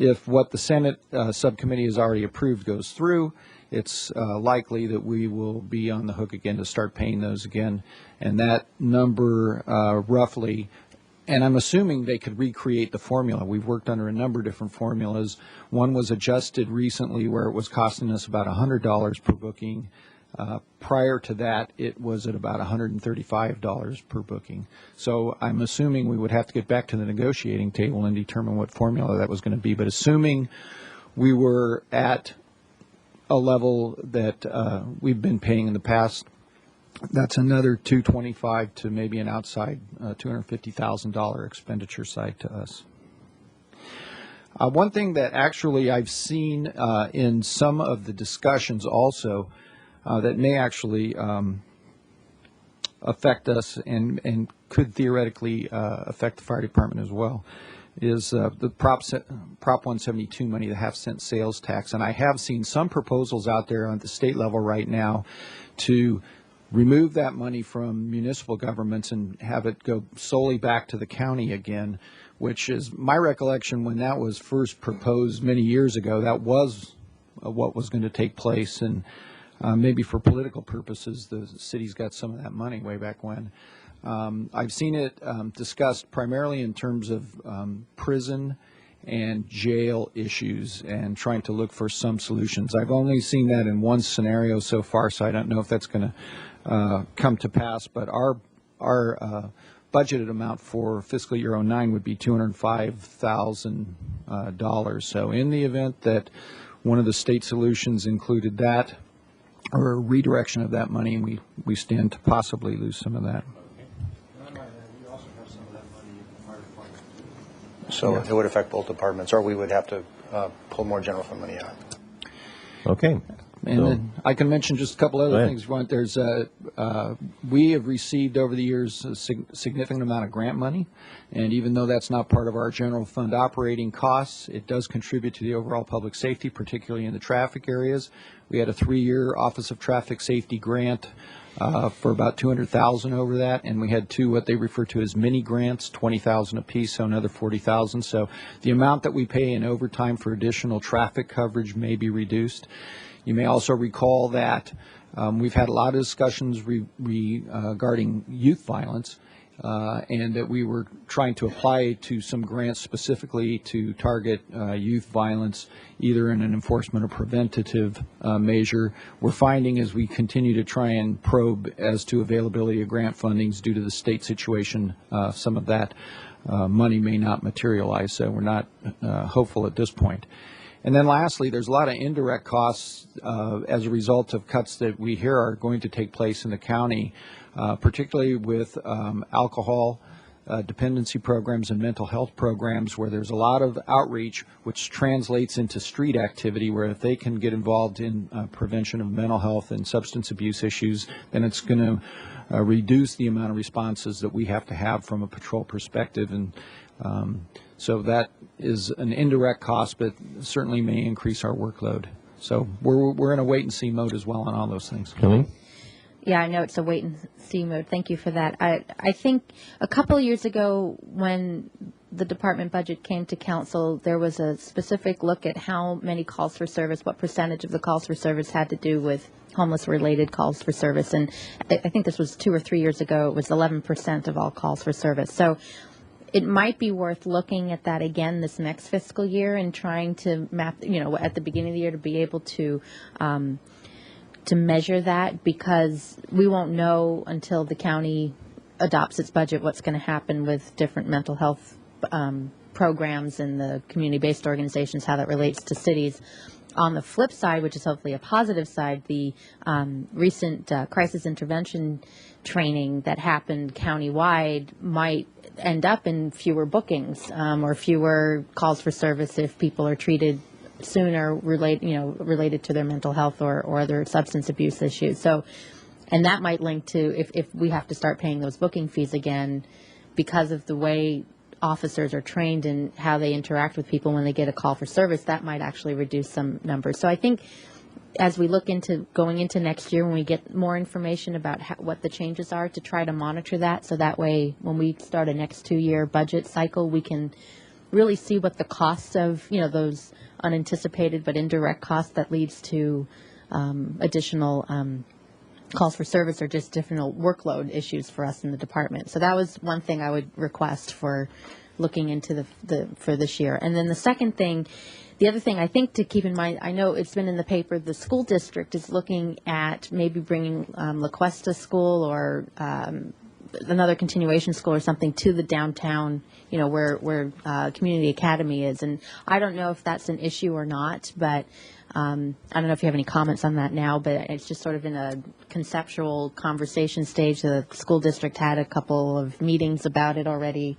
If what the Senate subcommittee has already approved goes through, it's likely that we will be on the hook again to start paying those again, and that number roughly, and I'm assuming they could recreate the formula. We've worked under a number of different formulas. One was adjusted recently where it was costing us about $100 per booking. Prior to that, it was at about $135 per booking. So I'm assuming we would have to get back to the negotiating table and determine what formula that was going to be. But assuming we were at a level that we've been paying in the past, that's another $225 to maybe an outside $250,000 expenditure side to us. One thing that actually I've seen in some of the discussions also that may actually affect us and could theoretically affect the fire department as well is the Prop 172 money, the half-cent sales tax. And I have seen some proposals out there at the state level right now to remove that money from municipal governments and have it go solely back to the county again, which is my recollection when that was first proposed many years ago. That was what was going to take place, and maybe for political purposes the city's got some of that money way back when. I've seen it discussed primarily in terms of prison and jail issues and trying to look for some solutions. I've only seen that in one scenario so far, so I don't know if that's going to come to pass, but our budgeted amount for fiscal year 09 would be $205,000. So in the event that one of the state solutions included that or a redirection of that money, we stand to possibly lose some of that. So it would affect both departments, or we would have to pull more general fund money out. Okay. And then I can mention just a couple other things. There's we have received over the years a significant amount of grant money, and even though that's not part of our general fund operating costs, it does contribute to the overall public safety, particularly in the traffic areas. We had a 3-year Office of Traffic Safety grant for about $200,000 over that, and we had 2 what they refer to as mini grants, $20,000 apiece, so another $40,000. So the amount that we pay in overtime for additional traffic coverage may be reduced. You may also recall that we've had a lot of discussions regarding youth violence, and that we were trying to apply to some grants specifically to target youth violence, either in an enforcement or preventative measure. We're finding as we continue to try and probe as to availability of grant fundings due to the state situation, some of that money may not materialize, so we're not hopeful at this point. And then lastly, there's a lot of indirect costs as a result of cuts that we hear are going to take place in the county, particularly with alcohol dependency programs and mental health programs, where there's a lot of outreach which translates into street activity, where if they can get involved in prevention of mental health and substance abuse issues, then it's going to reduce the amount of responses that we have to have from a patrol perspective. And so that is an indirect cost, but certainly may increase our workload. So we're in a wait-and-see mode as well on all those things. Kelly? Yeah, I know it's a wait-and-see mode. Thank you for that. I think a couple of years ago when the department budget came to council, there was a specific look at how many calls for service, what percentage of the calls for service had to do with homeless-related calls for service. And I think this was 2 or 3 years ago. It was 11% of all calls for service. So it might be worth looking at that again this next fiscal year and trying to map, at the beginning of the year to be able to measure that, because we won't know until the county adopts its budget what's going to happen with different mental health programs and the community-based organizations, how that relates to cities. On the flip side, which is hopefully a positive side, the recent crisis intervention training that happened countywide might end up in fewer bookings or fewer calls for service if people are treated sooner related to their mental health or other substance abuse issues. So, and that might link to if we have to start paying those booking fees again because of the way officers are trained in how they interact with people when they get a call for service, that might actually reduce some numbers. So I think as we look into going into next year, when we get more information about what the changes are, to try to monitor that, so that way when we start a next 2-year budget cycle, we can really see what the costs of, those unanticipated but indirect costs that leads to additional calls for service or just different workload issues for us in the department. So that was one thing I would request for looking into for this year. And then the second thing, the other thing I think to keep in mind, I know it's been in the paper, the school district is looking at maybe bringing La Cuesta School or another continuation school or something to the downtown, where Community Academy is. And I don't know if that's an issue or not, but I don't know if you have any comments on that now, but it's just sort of in a conceptual conversation stage. The school district had a couple of meetings about it already,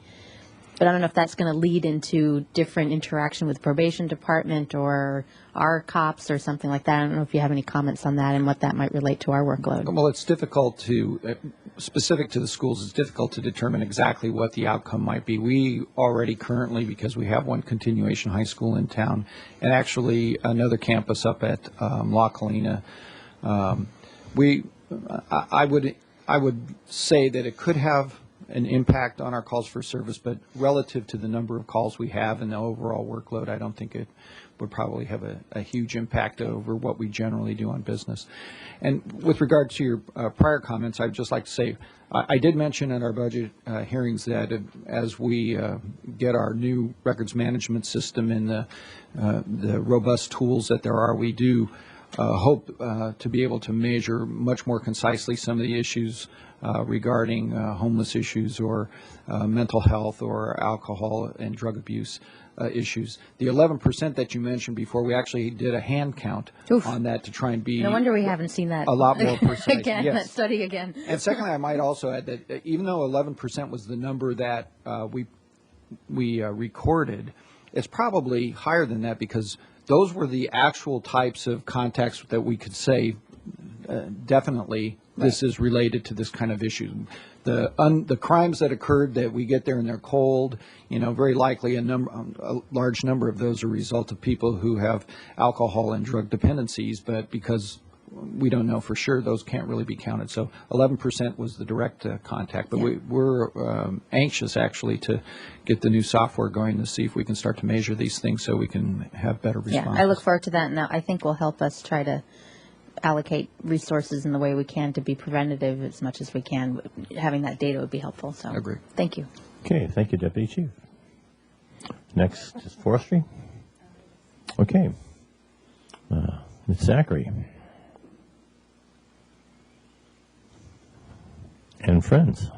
but I don't know if that's going to lead into different interaction with probation department or our cops or something like that. I don't know if you have any comments on that and what that might relate to our workload. Well, it's difficult to, specific to the schools, it's difficult to determine exactly what the outcome might be. We already currently, because we have one continuation high school in town and actually another campus up at La Colina, I would say that it could have an impact on our calls for service, but relative to the number of calls we have and the overall workload, I don't think it would probably have a huge impact over what we generally do on business. And with regard to your prior comments, I'd just like to say, I did mention in our budget hearings that as we get our new records management system and the robust tools that there are, we do hope to be able to measure much more concisely some of the issues regarding homeless issues or mental health or alcohol and drug abuse issues. The 11% that you mentioned before, we actually did a hand count on that to try and be No wonder we haven't seen that a lot more precise. again, Yes. that study again. And secondly, I might also add that even though 11% was the number that we recorded, it's probably higher than that because those were the actual types of contacts that we could say definitely this is related to this kind of issue. The crimes that occurred that we get there and they're cold, very likely a large number of those are a result of people who have alcohol and drug dependencies, but because we don't know for sure, those can't really be counted. So 11% was the direct contact, but we're anxious actually to get the new software going to see if we can start to measure these things so we can have better responses. Yeah, I look forward to that, and I think will help us try to allocate resources in the way we can to be preventative as much as we can. Having that data would be helpful. So, I agree. Thank you. Okay, thank you, Deputy Chief. Next is Forestry. Okay. Ms. Zachary. And friends.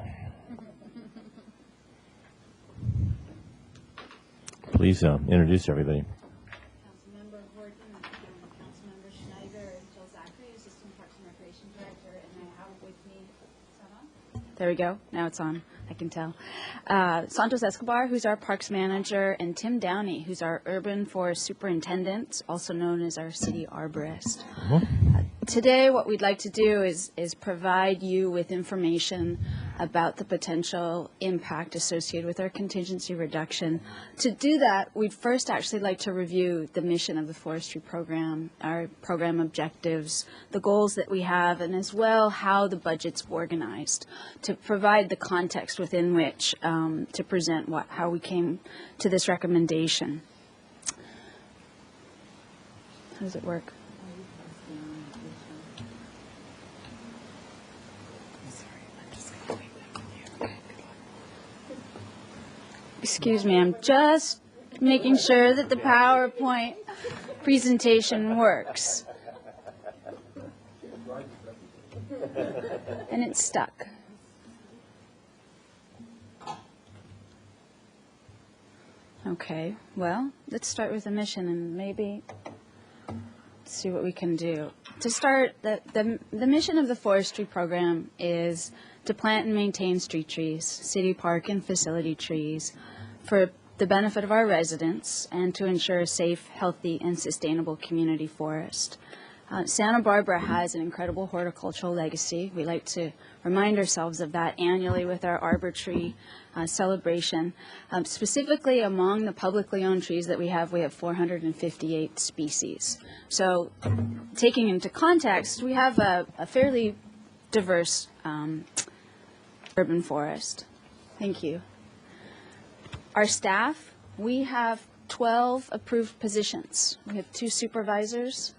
Please introduce everybody. Councilmember Horton, Councilmember Schneider, Jill Zachary, Assistant Parks and Recreation Director, and I have with me, is that on? There we go. Now it's on. I can tell. Santos Escobar, who's our Parks Manager, and Tim Downey, who's our Urban Forest Superintendent, also known as our City Arborist. Today, what we'd like to do is provide you with information about the potential impact associated with our contingency reduction. To do that, we'd first actually like to review the mission of the forestry program, our program objectives, the goals that we have, and as well how the budget's organized to provide the context within which to present how we came to this recommendation. How does it work? Excuse me, I'm just making sure that the PowerPoint presentation works. And it's stuck. Okay, well, let's start with the mission and maybe see what we can do. To start, the mission of the forestry program is to plant and maintain street trees, city park and facility trees for the benefit of our residents and to ensure a safe, healthy, and sustainable community forest. Santa Barbara has an incredible horticultural legacy. We like to remind ourselves of that annually with our Arbor Tree celebration. Specifically among the publicly owned trees that we have 458 species. So taking into context, we have a fairly diverse urban forest. Thank you. Our staff, we have 12 approved positions. We have 2 supervisors,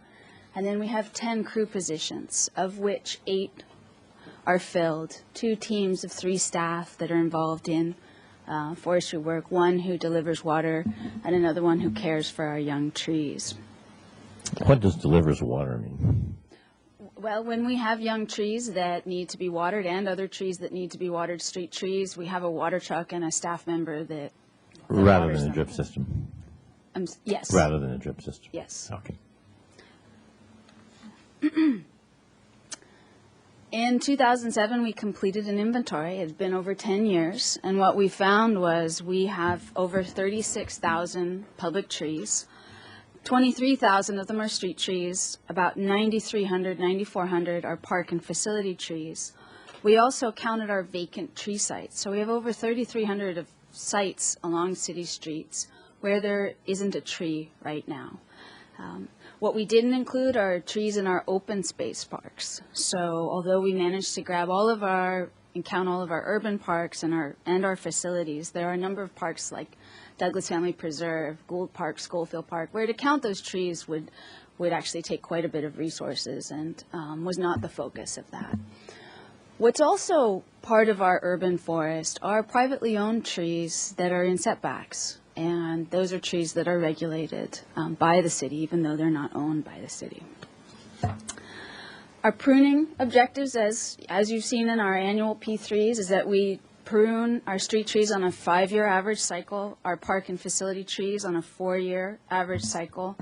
and then we have 10 crew positions, of which 8 are filled. 2 teams of 3 staff that are involved in forestry work, 1 who delivers water and another one who cares for our young trees. What does delivers water mean? Well, when we have young trees that need to be watered and other trees that need to be watered, street trees, we have a water truck and a staff member that Rather waters than a them. drip system? Yes. Rather than a drip system? Yes. Okay. In 2007, we completed an inventory. It's been over 10 years, and what we found was we have over 36,000 public trees. 23,000 of them are street trees. About 9,300, 9,400 are park and facility trees. We also counted our vacant tree sites. So we have over 3,300 of sites along city streets where there isn't a tree right now. What we didn't include are trees in our open space parks. So although we managed to grab all of our and count all of our urban parks and our facilities, there are a number of parks like Douglas Family Preserve, Gould Park, Schofield Park, where to count those trees would actually take quite a bit of resources and was not the focus of that. What's also part of our urban forest are privately owned trees that are in setbacks. And those are trees that are regulated by the city, even though they're not owned by the city. Our pruning objectives, as you've seen in our annual P3s, is that we prune our street trees on a 5-year average cycle, our park and facility trees on a 4-year average cycle.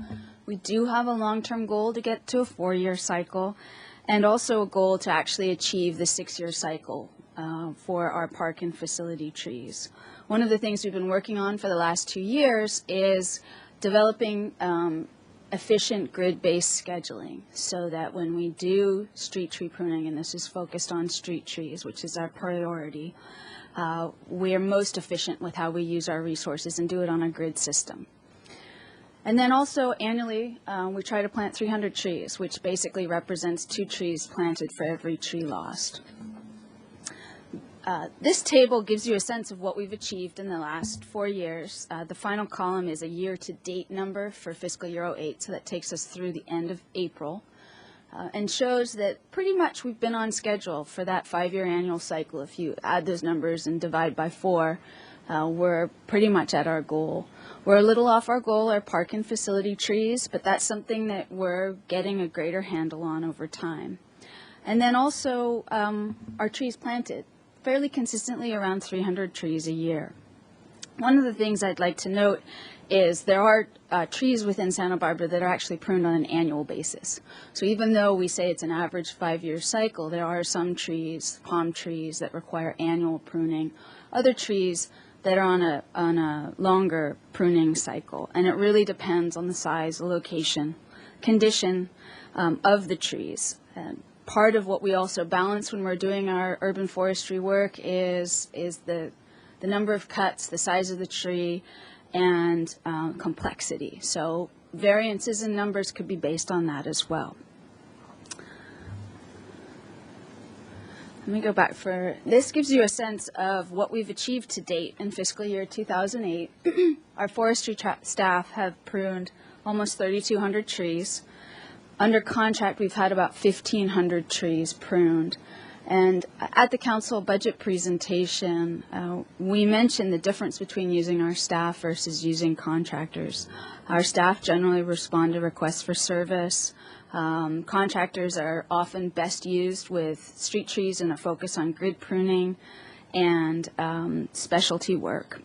We do have a long-term goal to get to a 4-year cycle, and also a goal to actually achieve the 6-year cycle for our park and facility trees. One of the things we've been working on for the last 2 years is developing efficient grid-based scheduling so that when we do street tree pruning, and this is focused on street trees, which is our priority, we are most efficient with how we use our resources and do it on a grid system. And then also annually, we try to plant 300 trees, which basically represents 2 trees planted for every tree lost. This table gives you a sense of what we've achieved in the last 4 years. The final column is a year-to-date number for fiscal year 08, so that takes us through the end of April, and shows that pretty much we've been on schedule for that 5-year annual cycle. If you add those numbers and divide by 4, we're pretty much at our goal. We're a little off our goal, our park and facility trees, but that's something that we're getting a greater handle on over time. And then also our trees planted. Fairly consistently around 300 trees a year. One of the things I'd like to note is there are trees within Santa Barbara that are actually pruned on an annual basis. So even though we say it's an average 5-year cycle, there are some trees, palm trees, that require annual pruning, other trees that are on a longer pruning cycle. And it really depends on the size, the location, condition of the trees. And part of what we also balance when we're doing our urban forestry work is the number of cuts, the size of the tree, and complexity. So variances in numbers could be based on that as well. Let me go back for, this gives you a sense of what we've achieved to date in fiscal year 2008. Our forestry staff have pruned almost 3,200 trees. Under contract, we've had about 1,500 trees pruned. And at the council budget presentation, we mentioned the difference between using our staff versus using contractors. Our staff generally respond to requests for service. Contractors are often best used with street trees and a focus on grid pruning and specialty work.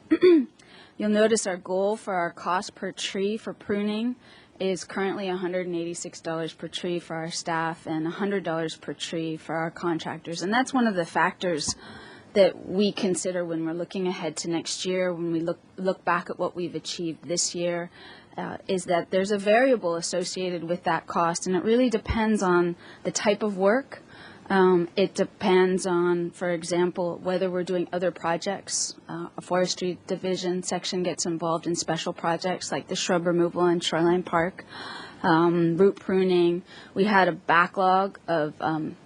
You'll notice our goal for our cost per tree for pruning is currently $186 per tree for our staff and $100 per tree for our contractors. And that's one of the factors that we consider when we're looking ahead to next year, when we look back at what we've achieved this year, is that there's a variable associated with that cost, and it really depends on the type of work. It depends on, for example, whether we're doing other projects. A forestry division section gets involved in special projects like the shrub removal in Shoreline Park, root pruning. We had a backlog of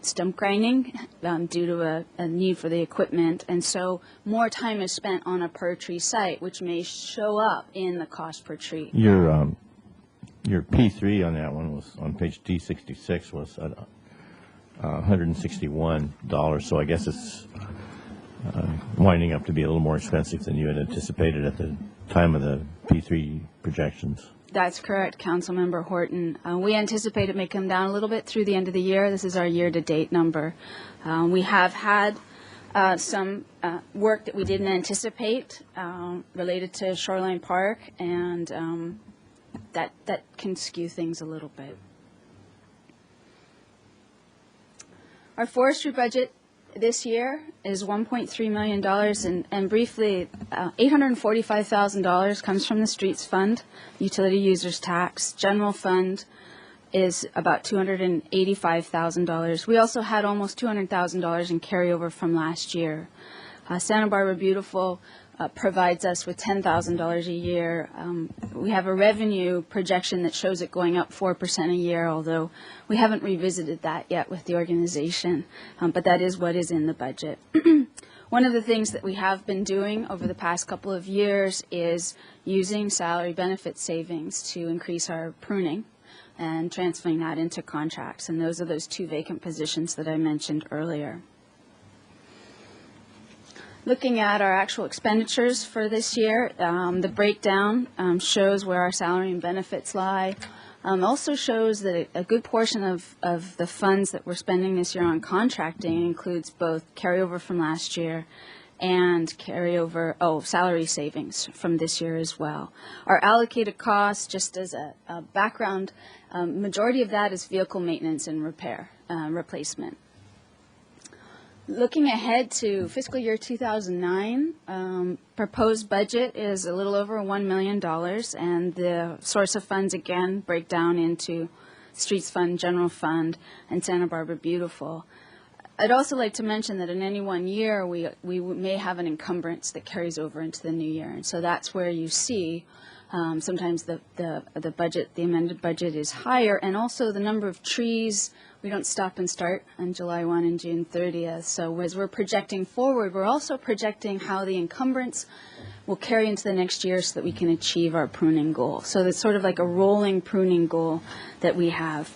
stump grinding due to a need for the equipment, and so more time is spent on a per tree site, which may show up in the cost per tree. Your P3 on that one was on page D66 was $161, so I guess it's winding up to be a little more expensive than you had anticipated at the time of the P3 projections. That's correct, Councilmember Horton. We anticipate it may come down a little bit through the end of the year. This is our year-to-date number. We have had some work that we didn't anticipate related to Shoreline Park, and that can skew things a little bit. Our forestry budget this year is $1.3 million, and briefly, $845,000 comes from the streets fund, utility users tax. General fund is about $285,000. We also had almost $200,000 in carryover from last year. Santa Barbara Beautiful provides us with $10,000 a year. We have a revenue projection that shows it going up 4% a year, although we haven't revisited that yet with the organization, but that is what is in the budget. One of the things that we have been doing over the past couple of years is using salary benefit savings to increase our pruning and transferring that into contracts, and those are those two vacant positions that I mentioned earlier. Looking at our actual expenditures for this year, the breakdown shows where our salary and benefits lie. Also shows that a good portion of the funds that we're spending this year on contracting includes both carryover from last year and salary savings from this year as well. Our allocated costs, just as a background, majority of that is vehicle maintenance and replacement. Looking ahead to fiscal year 2009, proposed budget is a little over $1 million, and the source of funds again break down into Streets Fund, General Fund, and Santa Barbara Beautiful. I'd also like to mention that in any one year we may have an encumbrance that carries over into the new year, and so that's where you see sometimes the budget, the amended budget is higher, and also the number of trees. We don't stop and start on July 1 and June 30th. So as we're projecting forward, we're also projecting how the encumbrance will carry into the next year so that we can achieve our pruning goal. So it's sort of like a rolling pruning goal that we have.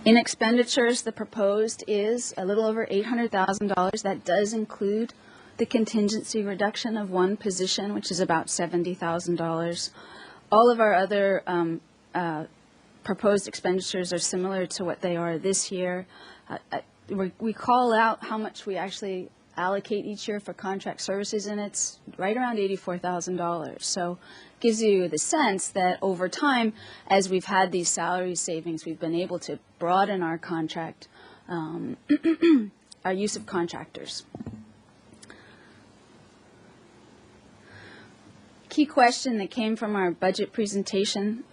In expenditures, the proposed is a little over $800,000. That does include the contingency reduction of one position, which is about $70,000. All of our other proposed expenditures are similar to what they are this year. We call out how much we actually allocate each year for contract services, and it's right around $84,000. So it gives you the sense that over time, as we've had these salary savings, we've been able to broaden our contract, our use of contractors. Key question that came from our budget presentation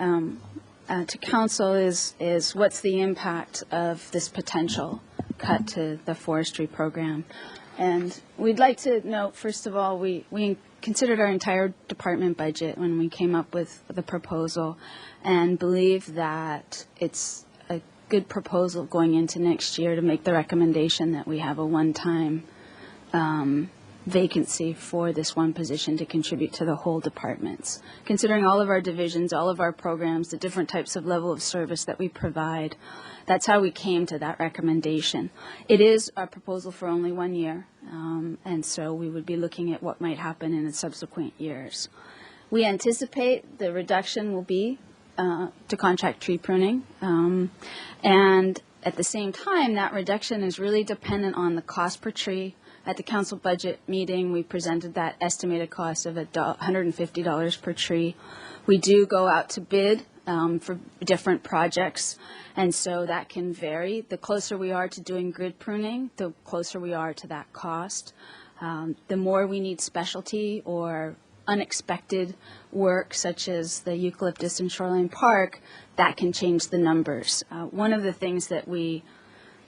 to council is what's the impact of this potential cut to the forestry program? And we'd like to note, first of all, we considered our entire department budget when we came up with the proposal and believe that it's a good proposal going into next year to make the recommendation that we have a one-time vacancy for this one position to contribute to the whole departments. Considering all of our divisions, all of our programs, the different types of level of service that we provide, that's how we came to that recommendation. It is a proposal for only 1 year, and so we would be looking at what might happen in the subsequent years. We anticipate the reduction will be to contract tree pruning, and at the same time, that reduction is really dependent on the cost per tree. At the council budget meeting, we presented that estimated cost of $150 per tree. We do go out to bid for different projects, and so that can vary. The closer we are to doing grid pruning, the closer we are to that cost. The more we need specialty or unexpected work, such as the eucalyptus in Shoreline Park, that can change the numbers. One of the things that we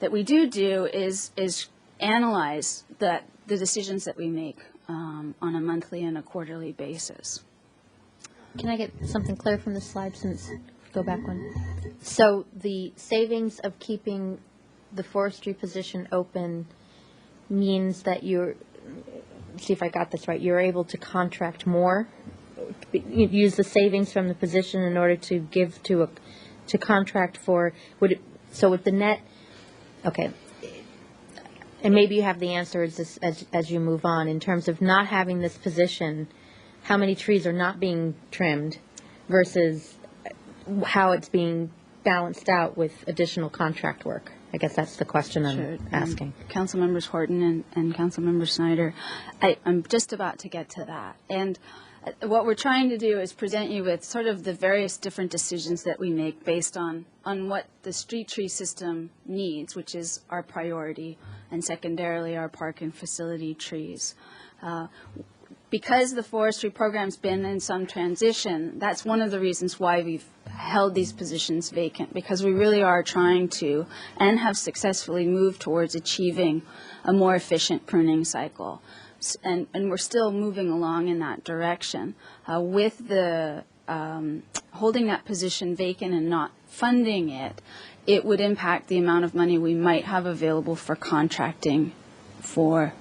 do is analyze the decisions that we make on a monthly and a quarterly basis. Can I get something clear from the slide since, go back one? So the savings of keeping the forestry position open means that you're, see if I got this right, you're able to contract more, use the savings from the position in order to give to contract for, would it, so with the net, okay, and maybe you have the answer as you move on, in terms of not having this position, how many trees are not being trimmed versus how it's being balanced out with additional contract work? I guess that's the question I'm asking. Council Members Horton and Council Member Snyder, I'm just about to get to that. And what we're trying to do is present you with sort of the various different decisions that we make based on what the street tree system needs, which is our priority, and secondarily our park and facility trees. Because the forestry program's been in some transition, that's one of the reasons why we've held these positions vacant, because we really are trying to and have successfully moved towards achieving a more efficient pruning cycle. And we're still moving along in that direction. With the holding that position vacant and not funding it, it would impact the amount of money we might have available for contracting for.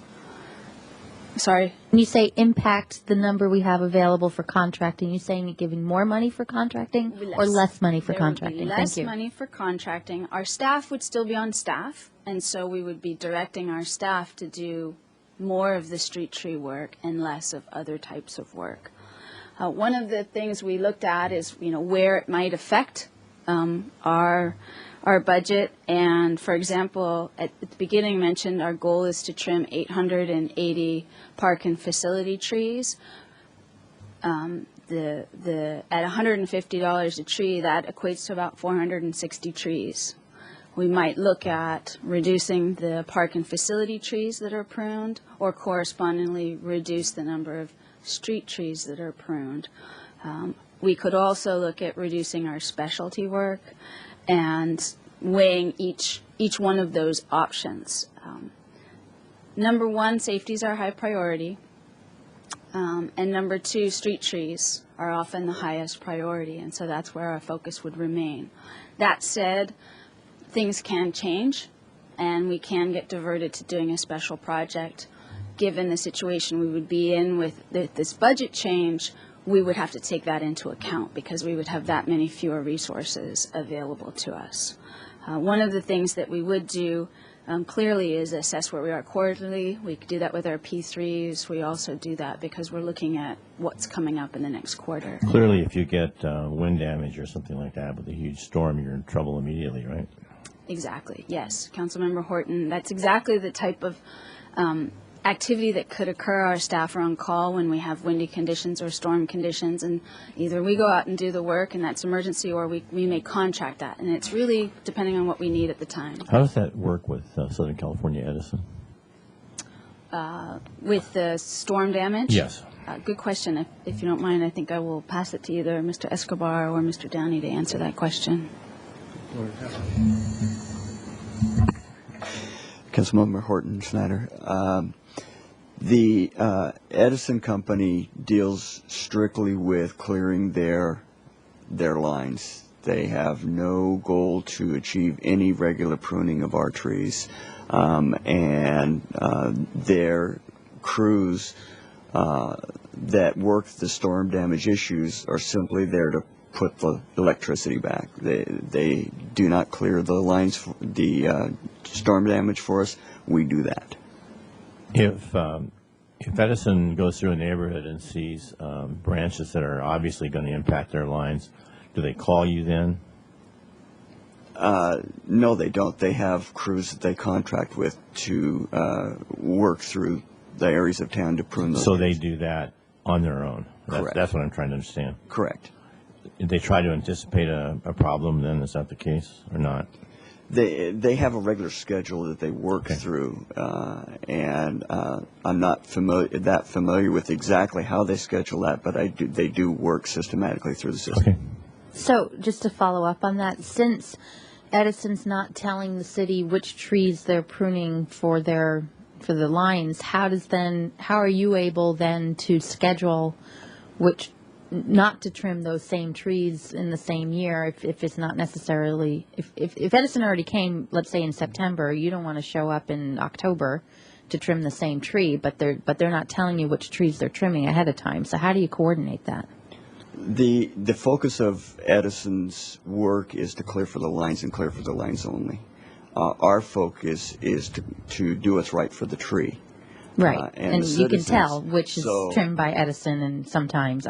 Sorry? When you say impact the number we have available for contracting, you saying giving more money for contracting or less money for contracting? There would be less money for contracting. Our staff would still be on staff, and so we would be directing our staff to do more of the street tree work and less of other types of work. One of the things we looked at is, where it might affect our budget, and for example, at the beginning mentioned our goal is to trim 880 park and facility trees. At $150 a tree, that equates to about 460 trees. We might look at reducing the park and facility trees that are pruned, or correspondingly reduce the number of street trees that are pruned. We could also look at reducing our specialty work and weighing each one of those options. Number one, safety is our high priority. And number two, street trees are often the highest priority, and so that's where our focus would remain. That said, things can change, and we can get diverted to doing a special project. Given the situation we would be in with this budget change, we would have to take that into account because we would have that many fewer resources available to us. One of the things that we would do clearly is assess where we are quarterly. We could do that with our P3s. We also do that because we're looking at what's coming up in the next quarter. Clearly, if you get wind damage or something like that with a huge storm, you're in trouble immediately, right? Exactly, yes. Councilmember Horton, that's exactly the type of activity that could occur. Our staff are on call when we have windy conditions or storm conditions, and either we go out and do the work and that's emergency, or we may contract that, and it's really depending on what we need at the time. How does that work with Southern California Edison? With the storm damage? Yes. Good question. If you don't mind, I think I will pass it to either Mr. Escobar or Mr. Downey to answer that question. Councilmember Horton Snyder. The Edison company deals strictly with clearing their lines. They have no goal to achieve any regular pruning of our trees, and their crews that work the storm damage issues are simply there to put the electricity back. They do not clear the lines, the storm damage for us. We do that. If Edison goes through a neighborhood and sees branches that are obviously going to impact their lines, do they call you then? No, they don't. They have crews that they contract with to work through the areas of town to prune those. So trees. they do that on their own. Correct. That's what I'm trying to understand. Correct. They try to anticipate a problem then, is that the case or not? They have a regular schedule that they work through, and I'm not familiar with exactly how they schedule that, but they do work systematically through the system. Okay. So just to follow up on that, since Edison's not telling the city which trees they're pruning for the lines, how are you able then to schedule which not to trim those same trees in the same year if it's not necessarily if Edison already came, let's say in September, you don't want to show up in October to trim the same tree, but they're not telling you which trees they're trimming ahead of time. So how do you coordinate that? The focus of Edison's work is to clear for the lines and clear for the lines only. Our focus is to do what's right for the tree. Right, and you can tell which is So- trimmed by Edison, and sometimes,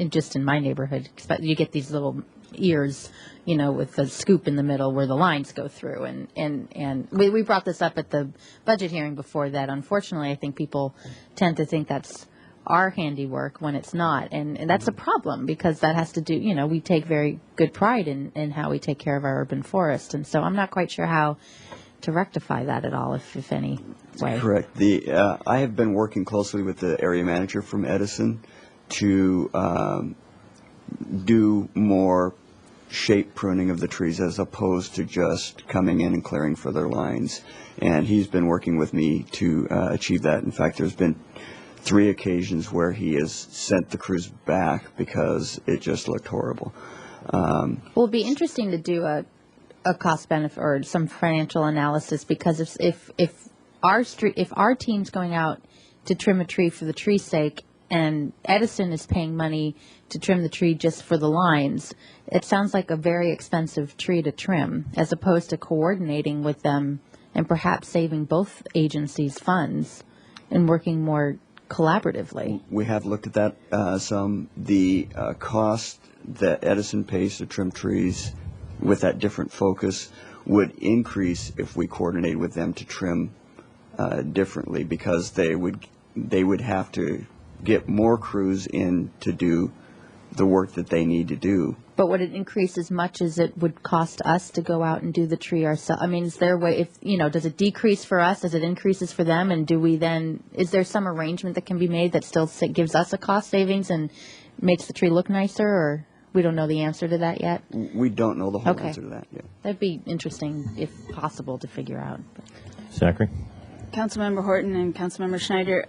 just in my neighborhood, you get these little ears, with a scoop in the middle where the lines go through, and we brought this up at the budget hearing before that. Unfortunately, I think people tend to think that's our handiwork when it's not, and that's a problem because that has to do, we take very good pride in how we take care of our urban forest, and so I'm not quite sure how to rectify that at all, if any way. Correct. I have been working closely with the area manager from Edison to do more shape pruning of the trees as opposed to just coming in and clearing for their lines. And he's been working with me to achieve that. In fact, there's been 3 occasions where he has sent the crews back because it just looked horrible. Well, it'd be interesting to do a cost benefit or some financial analysis, because if our team's going out to trim a tree for the tree's sake and Edison is paying money to trim the tree just for the lines, it sounds like a very expensive tree to trim, as opposed to coordinating with them and perhaps saving both agencies funds and working more collaboratively. We have looked at that some. The cost that Edison pays to trim trees with that different focus would increase if we coordinated with them to trim differently, because they would have to get more crews in to do the work that they need to do. But would it increase as much as it would cost us to go out and do the tree ourselves? I mean, is there a way, does it decrease for us as it increases for them? And is there some arrangement that can be made that still gives us a cost savings and makes the tree look nicer, or we don't know the answer to that yet? We don't know the whole answer to that yet. That'd be interesting, if possible, to figure out. Zachary? Councilmember Horton and Councilmember Schneider,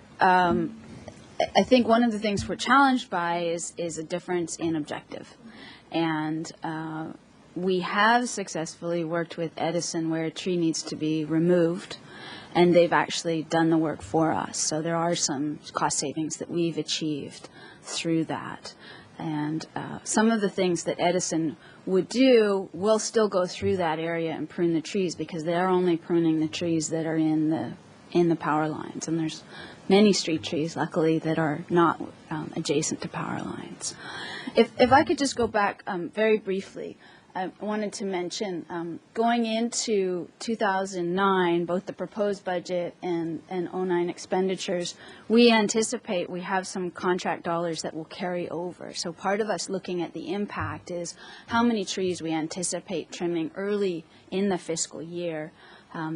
I think one of the things we're challenged by is a difference in objective. And we have successfully worked with Edison where a tree needs to be removed, and they've actually done the work for us. So there are some cost savings that we've achieved through that. And some of the things that Edison would do, we'll still go through that area and prune the trees, because they're only pruning the trees that are in the power lines. And there's many street trees, luckily, that are not adjacent to power lines. If I could just go back very briefly, I wanted to mention going into 2009, both the proposed budget and 09 expenditures, we anticipate we have some contract dollars that will carry over. So part of us looking at the impact is how many trees we anticipate trimming early in the fiscal year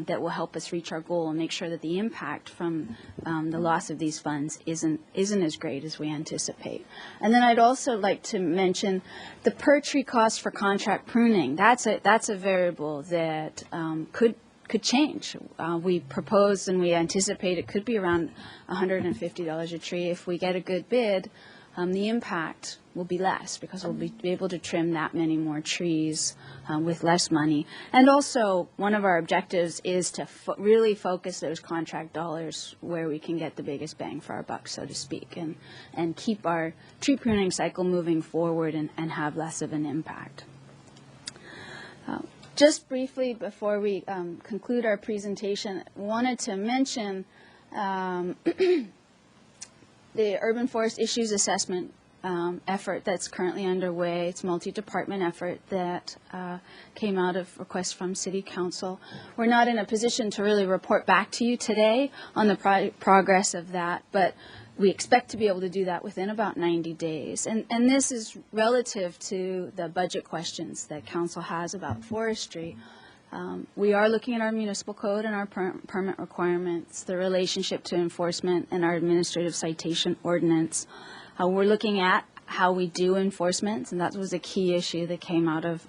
that will help us reach our goal and make sure that the impact from the loss of these funds isn't as great as we anticipate. And then I'd also like to mention the per tree cost for contract pruning. That's a variable that could change. We propose and we anticipate it could be around $150 a tree. If we get a good bid, the impact will be less because we'll be able to trim that many more trees with less money. And also, one of our objectives is to really focus those contract dollars where we can get the biggest bang for our buck, so to speak, and keep our tree pruning cycle moving forward and have less of an impact. Just briefly before we conclude our presentation, I wanted to mention the urban forest issues assessment effort that's currently underway. It's a multi-department effort that came out of requests from City Council. We're not in a position to really report back to you today on the progress of that, but we expect to be able to do that within about 90 days. And this is relative to the budget questions that Council has about forestry. We are looking at our municipal code and our permit requirements, the relationship to enforcement and our administrative citation ordinance. We're looking at how we do enforcement, and that was a key issue that came out of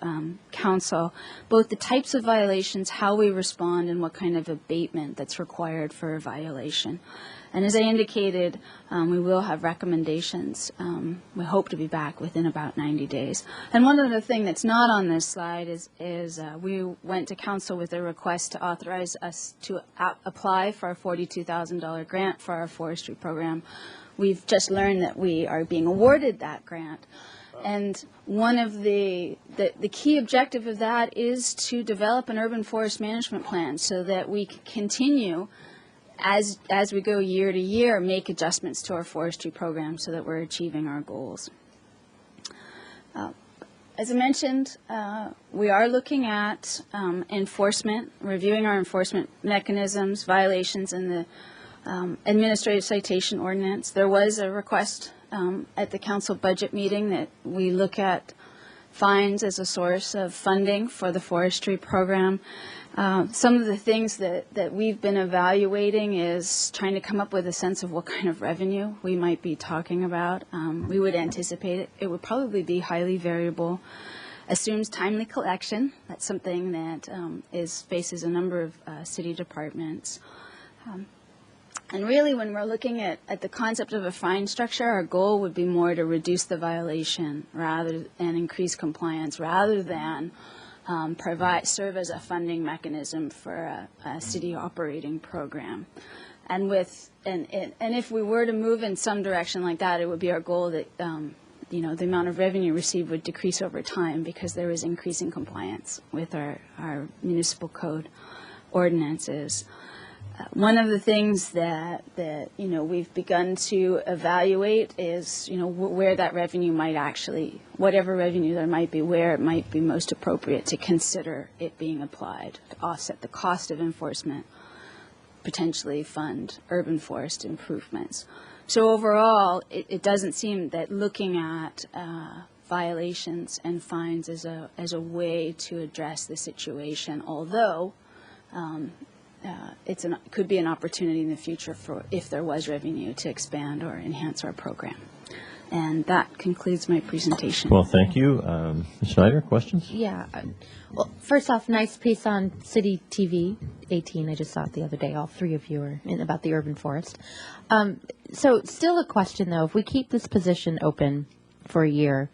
Council, both the types of violations, how we respond, and what kind of abatement that's required for a violation. And as I indicated, we will have recommendations. We hope to be back within about 90 days. And one other thing that's not on this slide is we went to Council with a request to authorize us to apply for a $42,000 grant for our forestry program. We've just learned that we are being awarded that grant. And one of the key objective of that is to develop an urban forest management plan so that we can continue as we go year to year, make adjustments to our forestry program so that we're achieving our goals. As I mentioned, we are looking at enforcement, reviewing our enforcement mechanisms, violations in the administrative citation ordinance. There was a request at the council budget meeting that we look at fines as a source of funding for the forestry program. Some of the things that we've been evaluating is trying to come up with a sense of what kind of revenue we might be talking about. We would anticipate it would probably be highly variable. Assumes timely collection. That's something that faces a number of city departments. And really, when we're looking at the concept of a fine structure, our goal would be more to reduce the violation and increase compliance rather than serve as a funding mechanism for a city operating program. And if we were to move in some direction like that, it would be our goal that the amount of revenue received would decrease over time because there is increasing compliance with our municipal code ordinances. One of the things that we've begun to evaluate is where that revenue might actually, whatever revenue there might be, where it might be most appropriate to consider it being applied to offset the cost of enforcement, potentially fund urban forest improvements. So overall, it doesn't seem that looking at violations and fines as a way to address the situation, although it could be an opportunity in the future for if there was revenue to expand or enhance our program. And that concludes my presentation. Well, thank you. Ms. Schneider, questions? Yeah. Well, first off, nice piece on City TV 18. I just saw it the other day. All three of you are about the urban forest. So still a question, though. If we keep this position open for a year,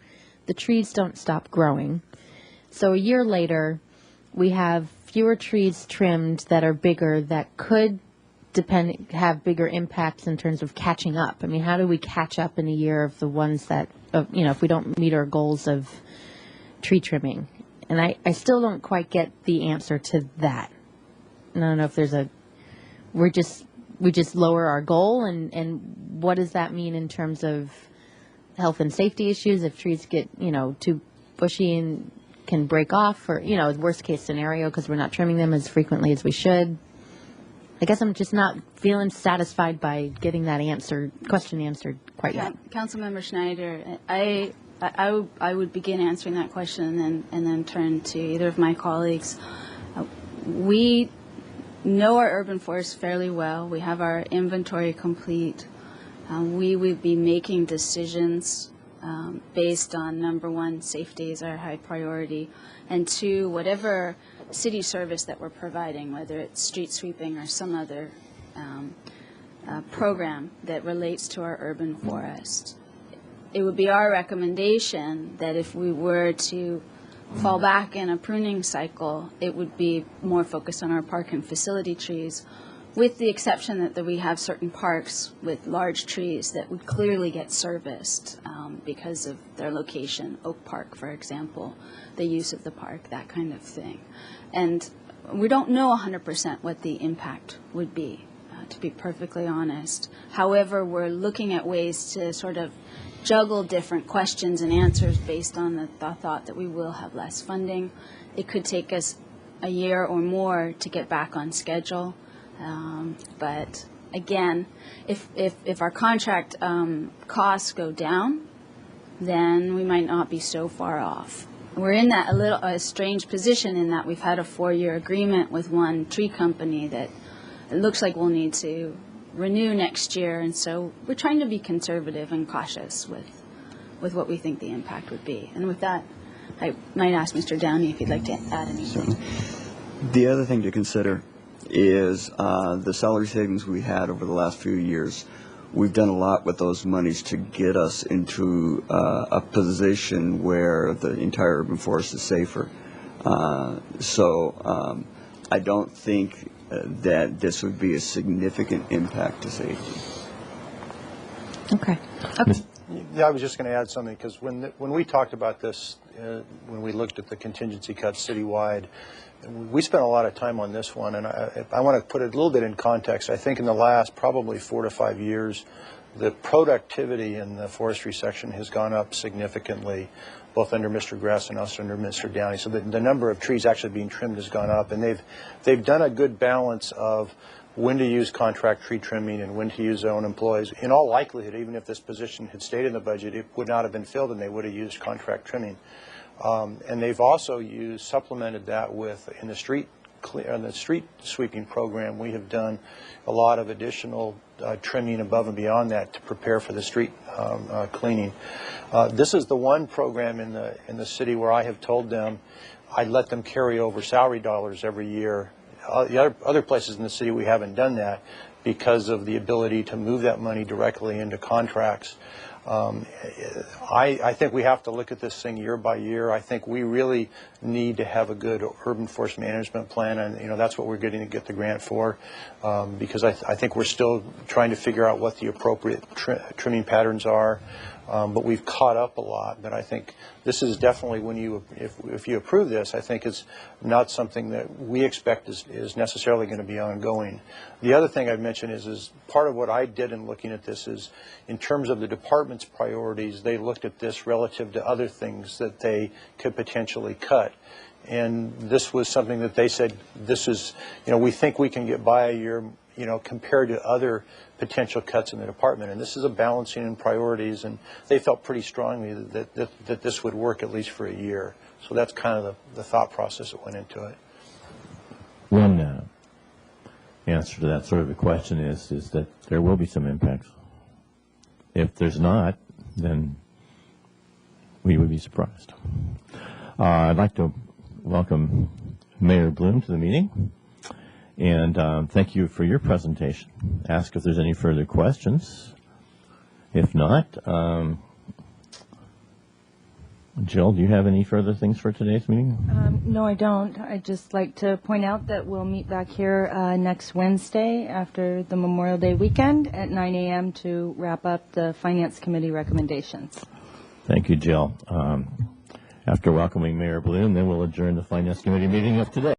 the trees don't stop growing. So a year later, we have fewer trees trimmed that are bigger that could have bigger impacts in terms of catching up. I mean, how do we catch up in a year of the ones that, if we don't meet our goals of tree trimming? And I still don't quite get the answer to that. And I don't know if there's we just lower our goal, and what does that mean in terms of health and safety issues if trees get, too bushy and can break off, or, worst case scenario because we're not trimming them as frequently as we should. I guess I'm just not feeling satisfied by getting that question answered quite yet. Councilmember Schneider, I would begin answering that question and then turn to either of my colleagues. We know our urban forest fairly well. We have our inventory complete. We would be making decisions based on, number one, safety is our high priority, and two, whatever city service that we're providing, whether it's street sweeping or some other program that relates to our urban forest. it would be our recommendation that if we were to fall back in a pruning cycle, it would be more focused on our park and facility trees, with the exception that we have certain parks with large trees that would clearly get serviced because of their location, Oak Park, for example, the use of the park, that kind of thing. And we don't know 100% what the impact would be, to be perfectly honest. However, we're looking at ways to sort of juggle different questions and answers based on the thought that we will have less funding. It could take us a year or more to get back on schedule. But again, if our contract costs go down, then we might not be so far off. We're in that a strange position in that we've had a 4-year agreement with one tree company that it looks like we'll need to renew next year, and so we're trying to be conservative and cautious with what we think the impact would be. And with that, I might ask Mr. Downey if he'd like to add anything. The other thing to consider is the salary savings we had over the last few years. We've done a lot with those monies to get us into a position where the entire urban forest is safer. So I don't think that this would be a significant impact to safety. Okay. Yeah, I was just going to add something, because when we talked about this, when we looked at the contingency cuts citywide, we spent a lot of time on this one, and I want to put it a little bit in context. I think in the last probably 4 to 5 years, the productivity in the forestry section has gone up significantly, both under Mr. Grass and also under Mr. Downey. So the number of trees actually being trimmed has gone up, and they've done a good balance of when to use contract tree trimming and when to use their own employees. In all likelihood, even if this position had stayed in the budget, it would not have been filled, and they would have used contract trimming. And they've also supplemented that with, in the street sweeping program, we have done a lot of additional trimming above and beyond that to prepare for the street cleaning. This is the one program in the city where I have told them I'd let them carry over salary dollars every year. The other places in the city we haven't done that because of the ability to move that money directly into contracts. I think we have to look at this thing year by year. I think we really need to have a good urban forest management plan, and that's what we're getting to get the grant for, because I think we're still trying to figure out what the appropriate trimming patterns are. But we've caught up a lot. But I think this is definitely, if you approve this, I think it's not something that we expect is necessarily going to be ongoing. The other thing I'd mention is part of what I did in looking at this is, in terms of the department's priorities, they looked at this relative to other things that they could potentially cut. And this was something that they said, this is, we think we can get by a year, compared to other potential cuts in the department. And this is a balancing in priorities, and they felt pretty strongly that this would work at least for a year. So that's kind of the thought process that went into it. One answer to that sort of a question is that there will be some impacts. If there's not, then we would be surprised. I'd like to welcome Mayor Bloom to the meeting. And thank you for your presentation. Ask if there's any further questions. If not, Jill, do you have any further things for today's meeting? No, I don't. I'd just like to point out that we'll meet back here next Wednesday after the Memorial Day weekend at 9 a.m. to wrap up the Finance Committee recommendations. Thank you, Jill. After welcoming Mayor Bloom, then we'll adjourn the Finance Committee meeting of today.